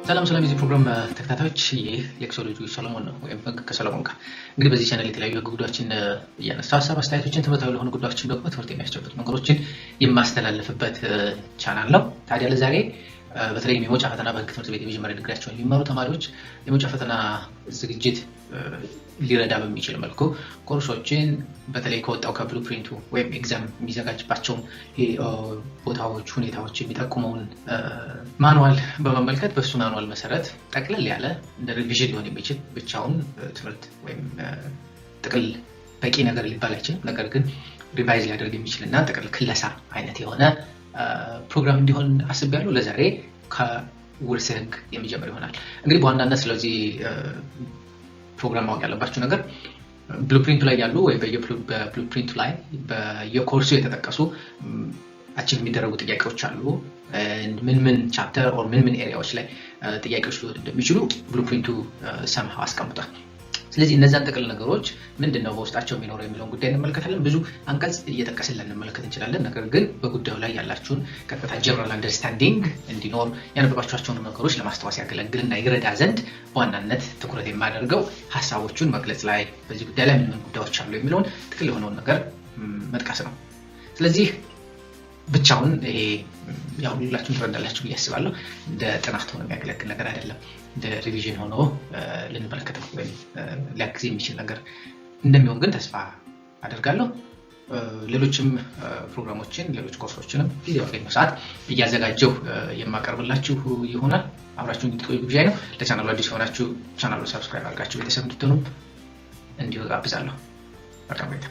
ሰላም የዚህ ፕሮግራም ተከታታዮች ይህ ሌክሶሎጂ ሰለሞን ነው ወይም ከሰለሞን ጋር እንግዲህ በዚህ ቻናል የተለያዩ ጉዳዮችን እያነሳ ሀሳብ አስተያየቶችን ትምህርታዊ ለሆኑ ጉዳዮችን ደግሞ ትምህርት የሚያስጨብጡ ነገሮችን የማስተላልፍበት ቻናል ነው። ታዲያ ለዛሬ በተለይ የመውጫ ፈተና በህግ ትምህርት ቤት የመጀመሪያ ዲግሪያቸውን የሚማሩ ተማሪዎች የመውጫ ፈተና ዝግጅት ሊረዳ በሚችል መልኩ ኮርሶችን በተለይ ከወጣው ከብሉፕሪንቱ ወይም ኤግዛም የሚዘጋጅባቸው ቦታዎች ሁኔታዎች የሚጠቁመውን ማኑዋል በመመልከት በሱ ማኑዋል መሰረት ጠቅለል ያለ እንደ ሪቪዥን ሊሆን የሚችል ብቻውን ትምህርት ወይም ጥቅል በቂ ነገር ሊባል አይችልም፣ ነገር ግን ሪቫይዝ ሊያደርግ የሚችልና ጥቅል ክለሳ አይነት የሆነ ፕሮግራም እንዲሆን አስቤያለሁ። ለዛሬ ከውርስ ህግ የሚጀምር ይሆናል። እንግዲህ በዋናነት ስለዚህ ፕሮግራም ማወቅ ያለባችሁ ነገር ብሉፕሪንቱ ላይ ያሉ ወይ በብሉፕሪንቱ ላይ በየኮርሱ የተጠቀሱ አቺቭ የሚደረጉ ጥያቄዎች አሉ። ምን ቻፕተር ኦር ምን ኤሪያዎች ላይ ጥያቄዎች ሊወጡ እንደሚችሉ ብሉፕሪንቱ ሰምሃው አስቀምጧል። ስለዚህ እነዛን ጥቅል ነገሮች ምንድነው በውስጣቸው የሚኖረው የሚለውን ጉዳይ እንመለከታለን። ብዙ አንቀጽ እየጠቀስን ልንመለከት እንችላለን። ነገር ግን በጉዳዩ ላይ ያላችሁን ቀጥታ ጀነራል አንደርስታንዲንግ እንዲኖር ያነበባችኋቸውን ነገሮች ለማስታወስ ያገለግልና ይረዳ ዘንድ በዋናነት ትኩረት የማደርገው ሀሳቦቹን መግለጽ ላይ፣ በዚህ ጉዳይ ላይ ምን ጉዳዮች አሉ የሚለውን ጥቅል የሆነውን ነገር መጥቀስ ነው። ስለዚህ ብቻውን ይሄ ያው ሁላችሁም ትረዳላችሁ ብዬ አስባለሁ። እንደ ጥናት ሆኖ የሚያገለግል ነገር አይደለም። እንደ ሪቪዥን ሆኖ ልንመለከተው ወይም ሊያግዝ የሚችል ነገር እንደሚሆን ግን ተስፋ አደርጋለሁ። ሌሎችም ፕሮግራሞችን ሌሎች ኮርሶችንም ጊዜ ባገኘው ሰዓት እያዘጋጀው የማቀርብላችሁ ይሆናል። አብራችሁ እንድትቆዩ ግብዣ ነው። ለቻናሉ አዲስ የሆናችሁ ቻናሉን ሰብስክራይብ አድርጋችሁ ቤተሰብ እንድትሆኑ እንዲሁ ጋብዛለሁ። መልካም ቆይታ።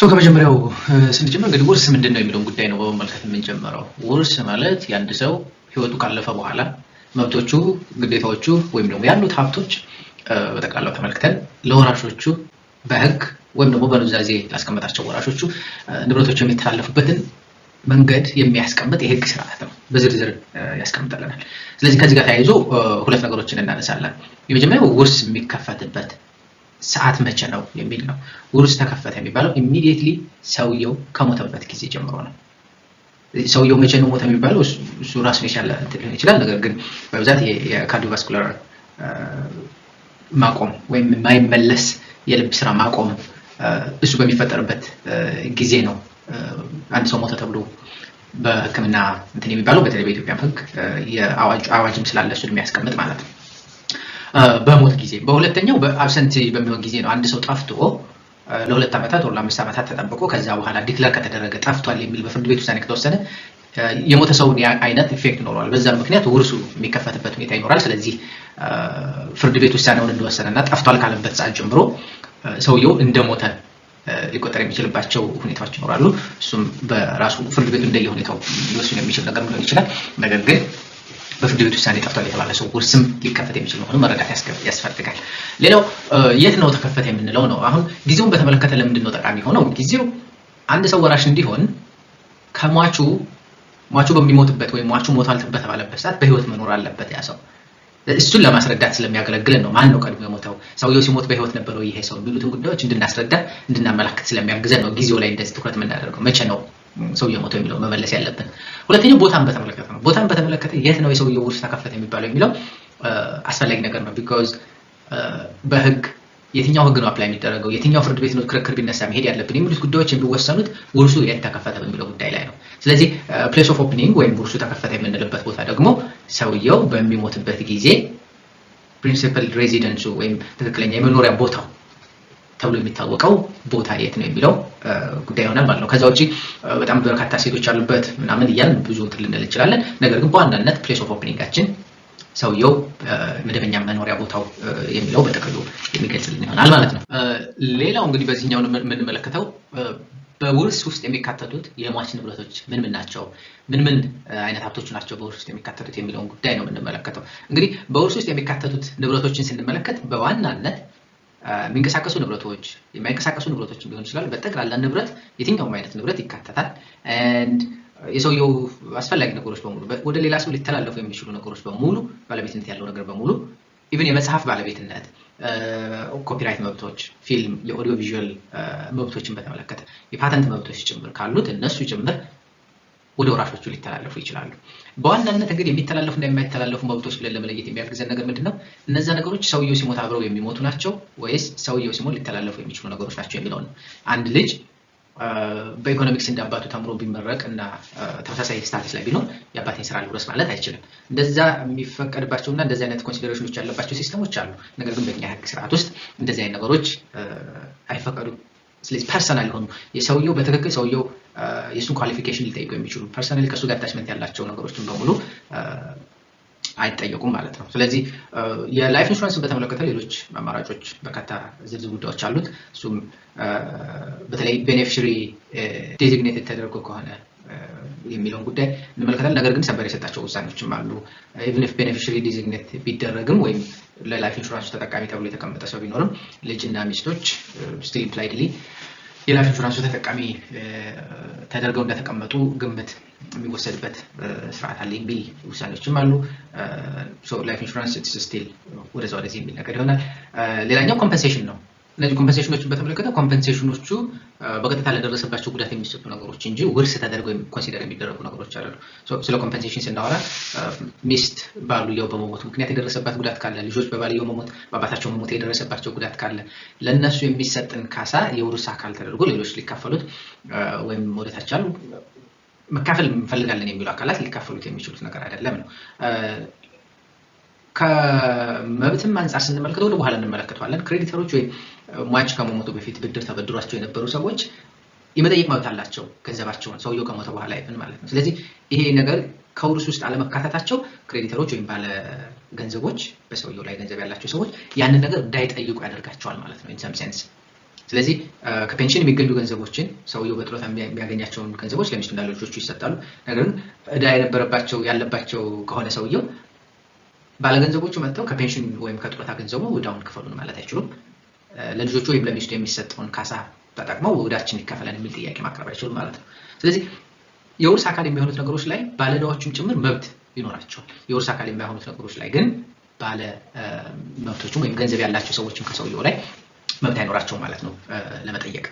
ከመጀመሪያው ስንጀምር እንግዲህ ውርስ ምንድነው የሚለውን ጉዳይ ነው በመመልከት የምንጀምረው። ውርስ ማለት የአንድ ሰው ህይወቱ ካለፈ በኋላ መብቶቹ፣ ግዴታዎቹ ወይም ደግሞ ያሉት ሀብቶች በጠቅላላው ተመልክተን ለወራሾቹ በህግ ወይም ደግሞ በኑዛዜ ላስቀመጣቸው ወራሾቹ ንብረቶቹ የሚተላለፉበትን መንገድ የሚያስቀምጥ የህግ ስርዓት ነው። በዝርዝር ያስቀምጣልናል። ስለዚህ ከዚህ ጋር ተያይዞ ሁለት ነገሮችን እናነሳለን። የመጀመሪያው ውርስ የሚከፈትበት ሰዓት መቼ ነው የሚል ነው። ውርስ ተከፈተ የሚባለው ኢሚዲየትሊ ሰውየው ከሞተበት ጊዜ ጀምሮ ነው። ሰውየው መቼ ነው ሞተ የሚባለው እሱ ራሱን የቻለ ሊሆን ይችላል። ነገር ግን በብዛት የካርዲዮቫስኩላር ማቆም ወይም የማይመለስ የልብ ስራ ማቆም እሱ በሚፈጠርበት ጊዜ ነው አንድ ሰው ሞተ ተብሎ በህክምና እንትን የሚባለው። በተለይ በኢትዮጵያ ህግ የአዋጅም ስላለ እሱን የሚያስቀምጥ ማለት ነው። በሞት ጊዜ በሁለተኛው በአብሰንት በሚሆን ጊዜ ነው። አንድ ሰው ጠፍቶ ለ2 ዓመታት ወር ለ5 ዓመታት ተጠብቆ ከዛ በኋላ ዲክለር ከተደረገ ጠፍቷል የሚል በፍርድ ቤት ውሳኔ ከተወሰነ የሞተ ሰው አይነት ኢፌክት ይኖረዋል። በዛ ምክንያት ውርሱ የሚከፈትበት ሁኔታ ይኖራል። ስለዚህ ፍርድ ቤት ውሳኔውን እንደወሰነና ጠፍቷል ካለበት ሰዓት ጀምሮ ሰውየው እንደሞተ ሊቆጠር የሚችልባቸው ሁኔታዎች ይኖራሉ። እሱም በራሱ ፍርድ ቤቱ እንደየሁኔታው ሊወስን የሚችል ነገር ሊሆን ይችላል። ነገር ግን በፍርድ ቤት ውሳኔ ጠፍቷል የተባለ ሰው ውርስም ሊከፈት የሚችል መሆኑን መረዳት ያስፈልጋል። ሌላው የት ነው ተከፈተ የምንለው ነው። አሁን ጊዜውን በተመለከተ ለምንድን ነው ጠቃሚ ሆነው? ጊዜው አንድ ሰው ወራሽ እንዲሆን ከሟቹ በሚሞትበት ወይም ሟቹ ሞቷል በተባለበት ሰዓት በህይወት መኖር አለበት ያ ሰው። እሱን ለማስረዳት ስለሚያገለግለን ነው። ማን ነው ቀድሞ የሞተው፣ ሰውየው ሲሞት በህይወት ነበረው ይሄ ሰው የሚሉትን ጉዳዮች እንድናስረዳ እንድናመላክት ስለሚያግዘን ነው ጊዜው ላይ እንደዚህ ትኩረት የምናደርገው። መቼ ነው ሰውየው ሞተው የሚለው መመለስ ያለብን። ሁለተኛው ቦታን በተመለከተ ነው። ቦታን በተመለከተ የት ነው የሰውየው ውርስ ተከፈተ የሚባለው የሚለው አስፈላጊ ነገር ነው። ቢኮዝ በህግ የትኛው ህግ ነው አፕላይ የሚደረገው፣ የትኛው ፍርድ ቤት ነው ክርክር ቢነሳ መሄድ ያለብን የሚሉት ጉዳዮች የሚወሰኑት ውርሱ የት ተከፈተ በሚለው ጉዳይ ላይ ነው። ስለዚህ ፕሌስ ኦፍ ኦፕኒንግ ወይም ውርሱ ተከፈተ የምንልበት ቦታ ደግሞ ሰውየው በሚሞትበት ጊዜ ፕሪንሲፓል ሬዚደንሱ ወይም ትክክለኛ የመኖሪያ ቦታው ተብሎ የሚታወቀው ቦታ የት ነው የሚለው ጉዳይ ይሆናል ማለት ነው። ከዛ ውጪ በጣም በርካታ ሴቶች ያሉበት ምናምን እያልን ብዙ እንትን ልንል እንችላለን። ነገር ግን በዋናነት ፕሌስ ኦፍ ኦፕኒንጋችን ሰውየው መደበኛ መኖሪያ ቦታው የሚለው በጥቅሉ የሚገልጽልን ይሆናል ማለት ነው። ሌላው እንግዲህ በዚህኛው የምንመለከተው በውርስ ውስጥ የሚካተቱት የሟች ንብረቶች ምን ናቸው፣ ምን አይነት ሀብቶች ናቸው በውርስ ውስጥ የሚካተቱት የሚለውን ጉዳይ ነው የምንመለከተው። እንግዲህ በውርስ ውስጥ የሚካተቱት ንብረቶችን ስንመለከት በዋናነት የሚንቀሳቀሱ ንብረቶች፣ የማይንቀሳቀሱ ንብረቶች ሊሆን ይችላል። በጠቅላላ ንብረት የትኛውም አይነት ንብረት ይካተታል። የሰውየው አስፈላጊ ነገሮች በሙሉ ወደ ሌላ ሰው ሊተላለፉ የሚችሉ ነገሮች በሙሉ ባለቤትነት ያለው ነገር በሙሉ ኢቭን የመጽሐፍ ባለቤትነት፣ ኮፒራይት መብቶች፣ ፊልም፣ የኦዲዮ ቪዥዋል መብቶችን በተመለከተ የፓተንት መብቶች ጭምር ካሉት እነሱ ጭምር ወደ ወራሾቹ ሊተላለፉ ይችላሉ። በዋናነት እንግዲህ የሚተላለፉና የማይተላለፉ መብቶች ብለን ለመለየት የሚያግዘን ነገር ምንድነው? እነዛ ነገሮች ሰውየው ሲሞት አብረው የሚሞቱ ናቸው ወይስ ሰውየው ሲሞት ሊተላለፉ የሚችሉ ነገሮች ናቸው የሚለው ነው። አንድ ልጅ በኢኮኖሚክስ እንዳባቱ ተምሮ ቢመረቅ እና ተመሳሳይ ስታተስ ላይ ቢኖር የአባቴን ስራ ልውረስ ማለት አይችልም። እንደዛ የሚፈቀድባቸውና እንደዚህ አይነት ኮንሲደሬሽኖች ያለባቸው ሲስተሞች አሉ። ነገር ግን በእኛ ህግ ስርዓት ውስጥ እንደዚህ አይነት ነገሮች አይፈቀዱም። ስለዚህ ፐርሰናል የሆኑ የሰውየው በትክክል ሰውየው የሱን ኳሊፊኬሽን ሊጠይቁ የሚችሉ ፐርሰናሊ ከሱ ጋር አታችመንት ያላቸው ነገሮችን በሙሉ አይጠየቁም ማለት ነው። ስለዚህ የላይፍ ኢንሹራንስን በተመለከተ ሌሎች አማራጮች በርካታ ዝርዝር ጉዳዮች አሉት። እሱም በተለይ ቤኔፊሻሪ ዴዚግኔትድ ተደርጎ ከሆነ የሚለውን ጉዳይ እንመለከታለን። ነገር ግን ሰበር የሰጣቸው ውሳኔዎችም አሉ። ኢቭን ኢፍ ቤኔፊሻሪ ዴዚግኔት ቢደረግም ወይም ለላይፍ ኢንሹራንስ ተጠቃሚ ተብሎ የተቀመጠ ሰው ቢኖርም ልጅና ሚስቶች ስቲል ኢምፕላይድሊ የላይፍ ኢንሹራንሱ ተጠቃሚ ተደርገው እንደተቀመጡ ግምት የሚወሰድበት ስርዓት አለ የሚል ውሳኔዎችም አሉ። ላይፍ ኢንሹራንስ ስቲል ወደዛ ወደዚህ የሚል ነገር ይሆናል። ሌላኛው ኮምፐንሴሽን ነው። እነዚህ ኮምፐንሴሽኖችን በተመለከተ ኮምፐንሴሽኖቹ በቀጥታ ለደረሰባቸው ጉዳት የሚሰጡ ነገሮች እንጂ ውርስ ተደርገው ኮንሲደር የሚደረጉ ነገሮች አይደሉ። ስለ ኮምፐንሴሽን ስናወራ ሚስት ባልየው በመሞት ምክንያት የደረሰባት ጉዳት ካለ፣ ልጆች በባልየው መሞት በአባታቸው መሞት የደረሰባቸው ጉዳት ካለ ለእነሱ የሚሰጥን ካሳ የውርስ አካል ተደርጎ ሌሎች ሊካፈሉት ወይም ወደታች አሉ መካፈል እንፈልጋለን የሚሉ አካላት ሊካፈሉት የሚችሉት ነገር አይደለም ነው። ከመብትም አንፃር ስንመለከተው ወደ በኋላ እንመለከተዋለን። ክሬዲተሮች ወይ ሟች ከመሞቱ በፊት ብድር ተበድሯቸው የነበሩ ሰዎች የመጠየቅ መብት አላቸው ገንዘባቸውን ሰውየው ከሞተ በኋላ ይፈን ማለት ነው። ስለዚህ ይሄ ነገር ከውርስ ውስጥ አለመካተታቸው ክሬዲተሮች ወይም ባለ ገንዘቦች በሰውየው ላይ ገንዘብ ያላቸው ሰዎች ያንን ነገር እንዳይጠይቁ ያደርጋቸዋል ማለት ነው ኢን ሰም ሴንስ። ስለዚህ ከፔንሽን የሚገኙ ገንዘቦችን ሰውየው በጥሮታ የሚያገኛቸውን ገንዘቦች ለሚስቱና ለልጆቹ ይሰጣሉ። ነገር ግን ዕዳ የነበረባቸው ያለባቸው ከሆነ ሰውየው ባለገንዘቦቹ መጥተው ከፔንሽን ወይም ከጥሮታ ገንዘቡ ዕዳውን ክፈሉን ማለት አይችሉም። ለልጆቹ ወይም ለሚስቱ የሚሰጠውን ካሳ ተጠቅመው ዕዳችን ይከፈላል የሚል ጥያቄ ማቅረብ አይችሉም ማለት ነው። ስለዚህ የውርስ አካል የሚሆኑት ነገሮች ላይ ባለዕዳዎቹም ጭምር መብት ይኖራቸዋል። የውርስ አካል የማይሆኑት ነገሮች ላይ ግን ባለ መብቶችም ወይም ገንዘብ ያላቸው ሰዎችም ከሰውየው ላይ መብት አይኖራቸውም ማለት ነው ለመጠየቅ።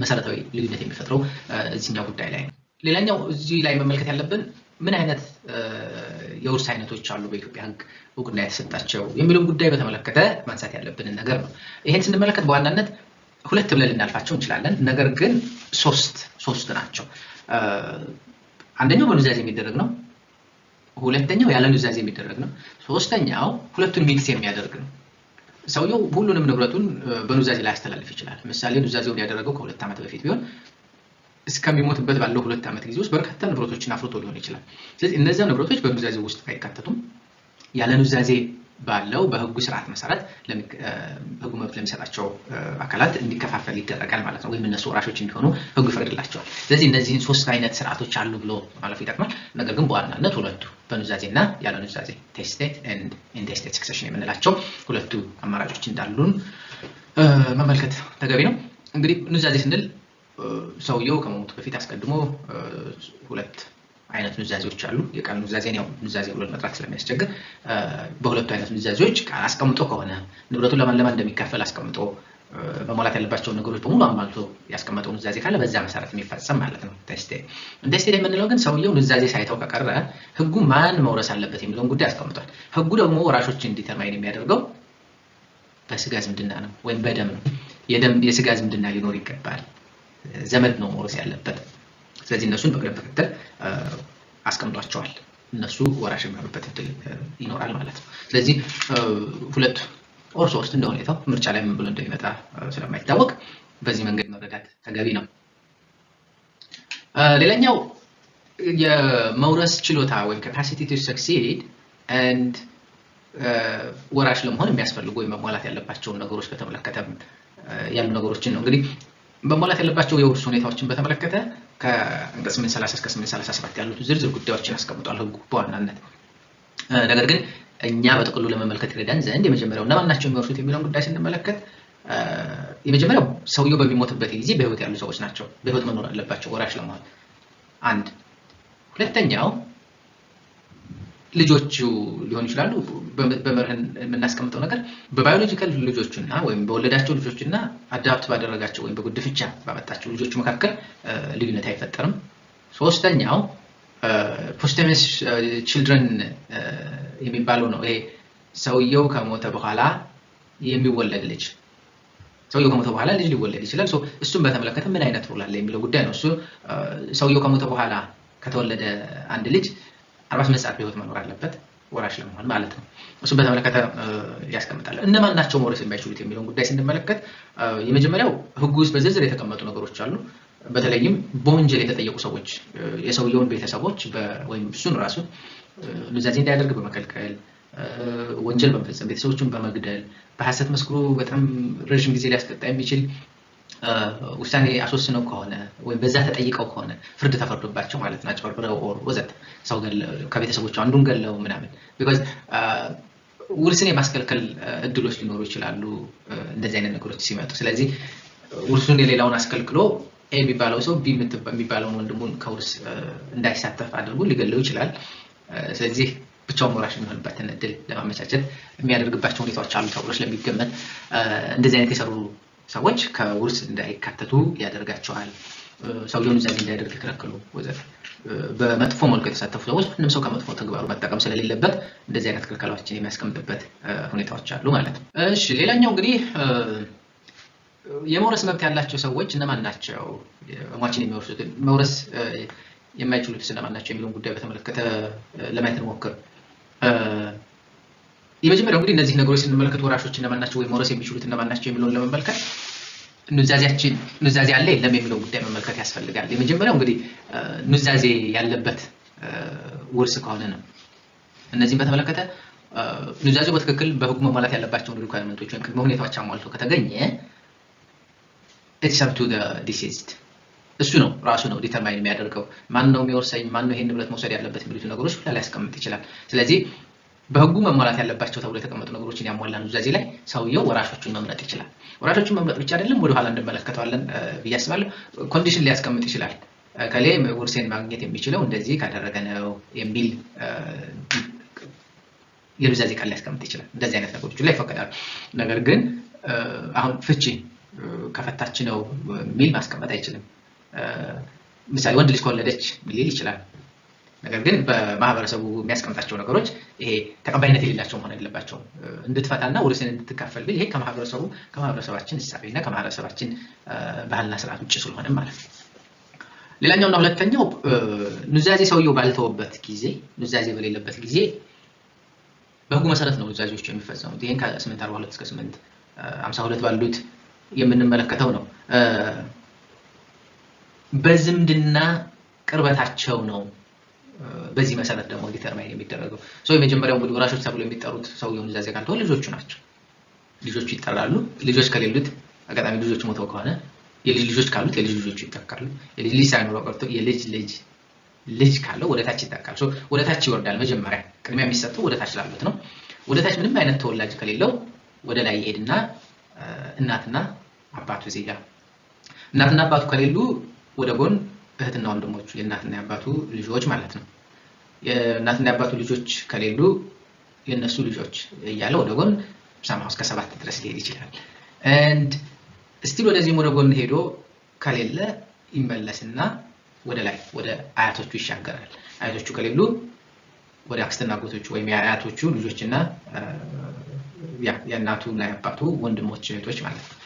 መሰረታዊ ልዩነት የሚፈጥረው እዚህኛው ጉዳይ ላይ ነው። ሌላኛው እዚህ ላይ መመልከት ያለብን ምን አይነት የውርስ አይነቶች አሉ በኢትዮጵያ ሕግ እውቅና የተሰጣቸው የሚለውን ጉዳይ በተመለከተ ማንሳት ያለብንን ነገር ነው። ይሄን ስንመለከት በዋናነት ሁለት ብለን ልናልፋቸው እንችላለን። ነገር ግን ሶስት ናቸው። አንደኛው በኑዛዜ የሚደረግ ነው። ሁለተኛው ያለ ኑዛዜ የሚደረግ ነው። ሶስተኛው ሁለቱን ሚክስ የሚያደርግ ነው። ሰውየው ሁሉንም ንብረቱን በኑዛዜ ላይ ያስተላልፍ ይችላል። ምሳሌ ኑዛዜውን ያደረገው ከ2 ዓመት በፊት ቢሆን እስከሚሞትበት ባለው 2 ዓመት ጊዜ ውስጥ በርካታ ንብረቶችን አፍርቶ ሊሆን ይችላል። ስለዚህ እነዚያ ንብረቶች በኑዛዜ ውስጥ አይካተቱም። ያለ ኑዛዜ ባለው በህጉ ስርዓት መሰረት ህጉ መብት ለሚሰጣቸው አካላት እንዲከፋፈል ይደረጋል ማለት ነው። ወይም እነሱ ወራሾች እንዲሆኑ ህጉ ይፈቅድላቸዋል። ስለዚህ እነዚህን 3 አይነት ስርዓቶች አሉ ብሎ ማለፍ ይጠቅማል። ነገር ግን በዋናነት ሁለቱ በኑዛዜና ያለ ኑዛዜ ቴስቴት ኤንድ ኢንቴስቴት ሰክሰሽን የምንላቸው ሁለቱ አማራጮች እንዳሉን መመልከት ተገቢ ነው። እንግዲህ ኑዛዜ ስንል ሰውየው ከመሞቱ በፊት አስቀድሞ 2 አይነት ኑዛዜዎች አሉ። የቃል ኑዛዜን ያው ኑዛዜ ብሎ መጥራት ስለሚያስቸግር በሁለቱ አይነት ኑዛዜዎች ቃል አስቀምጦ ከሆነ ንብረቱን ለማን እንደሚካፈል አስቀምጦ መሟላት ያለባቸው ነገሮች በሙሉ አሟልቶ ያስቀመጠው ኑዛዜ ካለ በዛ መሰረት የሚፈጸም ማለት ነው። ቴስቴት የምንለው ግን ሰውየው ኑዛዜ ሳይተው ከቀረ ህጉ ማን መውረስ አለበት የሚለውን ጉዳይ አስቀምጧል። ህጉ ደግሞ ወራሾችን ዲተርማይን የሚያደርገው በስጋ ዝምድና ነው ወይም በደም ነው። የስጋ ዝምድና ሊኖር ይገባል። ዘመድ ነው መውረስ ያለበት። ስለዚህ እነሱን በቅደም ተከተል አስቀምጧቸዋል። እነሱ ወራሽ የሚሆኑበት እድል ይኖራል ማለት ነው። ስለዚህ 2 ኦር 3 እንደ ሁኔታው ምርጫ ላይ ምን ብሎ እንደሚመጣ ስለማይታወቅ በዚህ መንገድ መረዳት ተገቢ ነው። ሌላኛው የመውረስ ችሎታ ወይም capacity to succeed and ወራሽ ለመሆን የሚያስፈልጉ ወይ መሟላት ያለባቸው ነገሮች በተመለከተ ያሉ ነገሮችን ነው። እንግዲህ መሟላት ያለባቸው የውርስ ሁኔታዎችን በተመለከተ ከአንቀጽ 830 እስከ 837 ያሉት ዝርዝር ጉዳዮችን አስቀምጧል ህጉ በዋናነት። ነገር ግን እኛ በጥቅሉ ለመመልከት ይረዳን ዘንድ የመጀመሪያው እና ማናቸው የሚወርሱት የሚለውን ጉዳይ ስንመለከት የመጀመሪያው ሰውየው በሚሞትበት ጊዜ በህይወት ያሉ ሰዎች ናቸው። በህይወት መኖር አለባቸው ወራሽ ለመሆን አንድ። ሁለተኛው ልጆቹ ሊሆኑ ይችላሉ። በመርህን የምናስቀምጠው ነገር በባዮሎጂካል ልጆችና ወይም በወለዳቸው ልጆችና አዳፕት ባደረጋቸው ወይም በጉድፍቻ ባመጣቸው ልጆች መካከል ልዩነት አይፈጠርም። ሶስተኛው posthumous children የሚባለው ነው ይሄ ሰውየው ከሞተ በኋላ የሚወለድ ልጅ ሰውየው ከሞተ በኋላ ልጅ ሊወለድ ይችላል ሶ እሱን በተመለከተ ምን አይነት ሩል አለ የሚለው ጉዳይ ነው እሱ ሰውየው ከሞተ በኋላ ከተወለደ አንድ ልጅ 48 ሰዓት በህይወት መኖር አለበት ወራሽ ለመሆን ማለት ነው እሱን በተመለከተ ያስቀምጣል እነማን ናቸው መውረስ የማይችሉት የሚለው ጉዳይ ስንመለከት የመጀመሪያው ህጉ ውስጥ በዝርዝር የተቀመጡ ነገሮች አሉ በተለይም በወንጀል የተጠየቁ ሰዎች የሰውየውን ቤተሰቦች ወይም እሱን ራሱ ኑዛዜ እንዳያደርግ በመከልከል ወንጀል በመፈጸም ቤተሰቦችን በመግደል በሐሰት መስክሮ በጣም ረጅም ጊዜ ሊያስቀጣ የሚችል ውሳኔ አስወስነው ከሆነ ወይ በዛ ተጠይቀው ከሆነ ፍርድ ተፈርዶባቸው ማለት ነው አጭበርብረው ኦር ወዘተ ሰው ከቤተሰቦቹ አንዱን ገለው ምናምን because ውርስን የማስከልከል እድሎች ሊኖሩ ይችላሉ እንደዚህ አይነት ነገሮች ሲመጡ ስለዚህ ውርሱን የሌላውን አስከልክሎ ኤ ቢባለው ሰው ቢ የሚባለው ወንድሙን ከውርስ እንዳይሳተፍ አድርጎ ሊገለው ይችላል ስለዚህ ብቻውን ወራሽ የሚሆንበትን እድል ለማመቻቸት የሚያደርግባቸው ሁኔታዎች አሉ ተብሎ ስለሚገመት እንደዚህ አይነት የሰሩ ሰዎች ከውርስ እንዳይካተቱ ያደርጋቸዋል ሰውየውን ዛግ እንዳይደርግ ይከለክሉ ወዘተ በመጥፎ መልኩ የተሳተፉ ሰዎች ምንም ሰው ከመጥፎ ተግባሩ መጠቀም ስለሌለበት እንደዚህ አይነት ክልከላዎችን የሚያስቀምጥበት ሁኔታዎች አሉ ማለት ነው እሺ ሌላኛው እንግዲህ የመውረስ መብት ያላቸው ሰዎች እነማን ናቸው ሟችን የሚወርሱት መውረስ የማይችሉት እነማን ናቸው የሚለውን ጉዳይ በተመለከተ ለማየት እንሞክር የመጀመሪያው እንግዲህ እነዚህ ነገሮች ስንመለከት ወራሾች እነማን ናቸው ወይ መውረስ የሚችሉት እነማን ናቸው የሚለውን ለመመልከት ኑዛዜ አለ የለም የሚለው ጉዳይ መመልከት ያስፈልጋል የመጀመሪያው እንግዲህ ኑዛዜ ያለበት ውርስ ከሆነ ነው እነዚህን በተመለከተ ኑዛዜው በትክክል በህጉ መሟላት ያለባቸው ሪኳየርመንቶች ወይም ቅድመ ሁኔታዎች አሟልቶ ከተገኘ it's up to the deceased እሱ ነው ራሱ ነው ዲተርማይን የሚያደርገው ማን ነው የሚወርሰኝ ማን ነው ይሄን ንብረት መውሰድ ያለበት የሚሉት ነገሮች ሁሉ ሊያስቀምጥ ይችላል ስለዚህ በህጉ መሟላት ያለባቸው ተብሎ የተቀመጡ ነገሮችን ያሟላ ኑዛዜ ላይ ሰውየው ወራሾቹን መምረጥ ይችላል ወራሾቹን መምረጥ ብቻ አይደለም ወደ ኋላ እንደመለከተዋለን ብያስባለሁ ኮንዲሽን ሊያስቀምጥ ይችላል ከሌ ውርሴን ማግኘት የሚችለው እንደዚህ ካደረገ ነው የሚል የኑዛዜ ቃል ሊያስቀምጥ ይችላል እንደዚህ አይነት ነገሮች ላይ ይፈቀዳሉ ነገር ግን አሁን ፍቺ ከፈታች ነው ሚል ማስቀመጥ አይችልም ምሳሌ ወንድ ልጅ ከወለደች ሊል ይችላል ነገር ግን በማህበረሰቡ የሚያስቀምጣቸው ነገሮች ይሄ ተቀባይነት የሌላቸው መሆን የለባቸው እንድትፈታና ውርስን እንድትካፈል ቢል ይሄ ከማህበረሰባችን እሳቤና ከማህበረሰባችን ባህልና ስርዓት ውጭ ስለሆነ ማለት ነው ሌላኛውና ሁለተኛው ኑዛዜ ሰውየው ባልተወበት ጊዜ ኑዛዜ በሌለበት ጊዜ በህጉ መሰረት ነው ኑዛዜዎች የሚፈጸሙት ይሄን ከ842 እስከ 852 ባሉት የምንመለከተው ነው በዝምድና ቅርበታቸው ነው በዚህ መሰረት ደግሞ ዲተርማይን የሚደረገው ሶ የመጀመሪያው እንግዲህ ወራሾች ተብሎ የሚጠሩት ሰውየው ኑዛዜ ካልተወ ልጆቹ ናቸው ልጆቹ ይጠራሉ ልጆች ከሌሉት አጋጣሚ ልጆቹ ሞተው ከሆነ የልጅ ልጆች ካሉት የልጅ ልጆቹ ይተካሉ የልጅ ልጅ ሳይኖረው ቀርቶ የልጅ ልጅ ካለው ወደታች ይተካል ሶ ወደታች ይወርዳል መጀመሪያ ቅድሚያ የሚሰጠው ወደታች ላሉት ነው ወደታች ምንም አይነት ተወላጅ ከሌለው ወደ ላይ ይሄድና እናትና አባቱ ዜጋ እናትና አባቱ ከሌሉ ወደ ጎን እህትና ወንድሞቹ የእናትና የአባቱ ልጆች ማለት ነው የእናትና የአባቱ ልጆች ከሌሉ የነሱ ልጆች እያለ ወደ ጎን ሳማው እስከ 7 ድረስ ሊሄድ ይችላል and still ወደዚህ ወደ ጎን ሄዶ ከሌለ ይመለስና ወደ ላይ ወደ አያቶቹ ይሻገራል አያቶቹ ከሌሉ ወደ አክስትና አጎቶቹ ወይም የአያቶቹ ልጆችና የእናቱና የአባቱ ወንድሞች እህቶች ማለት ነው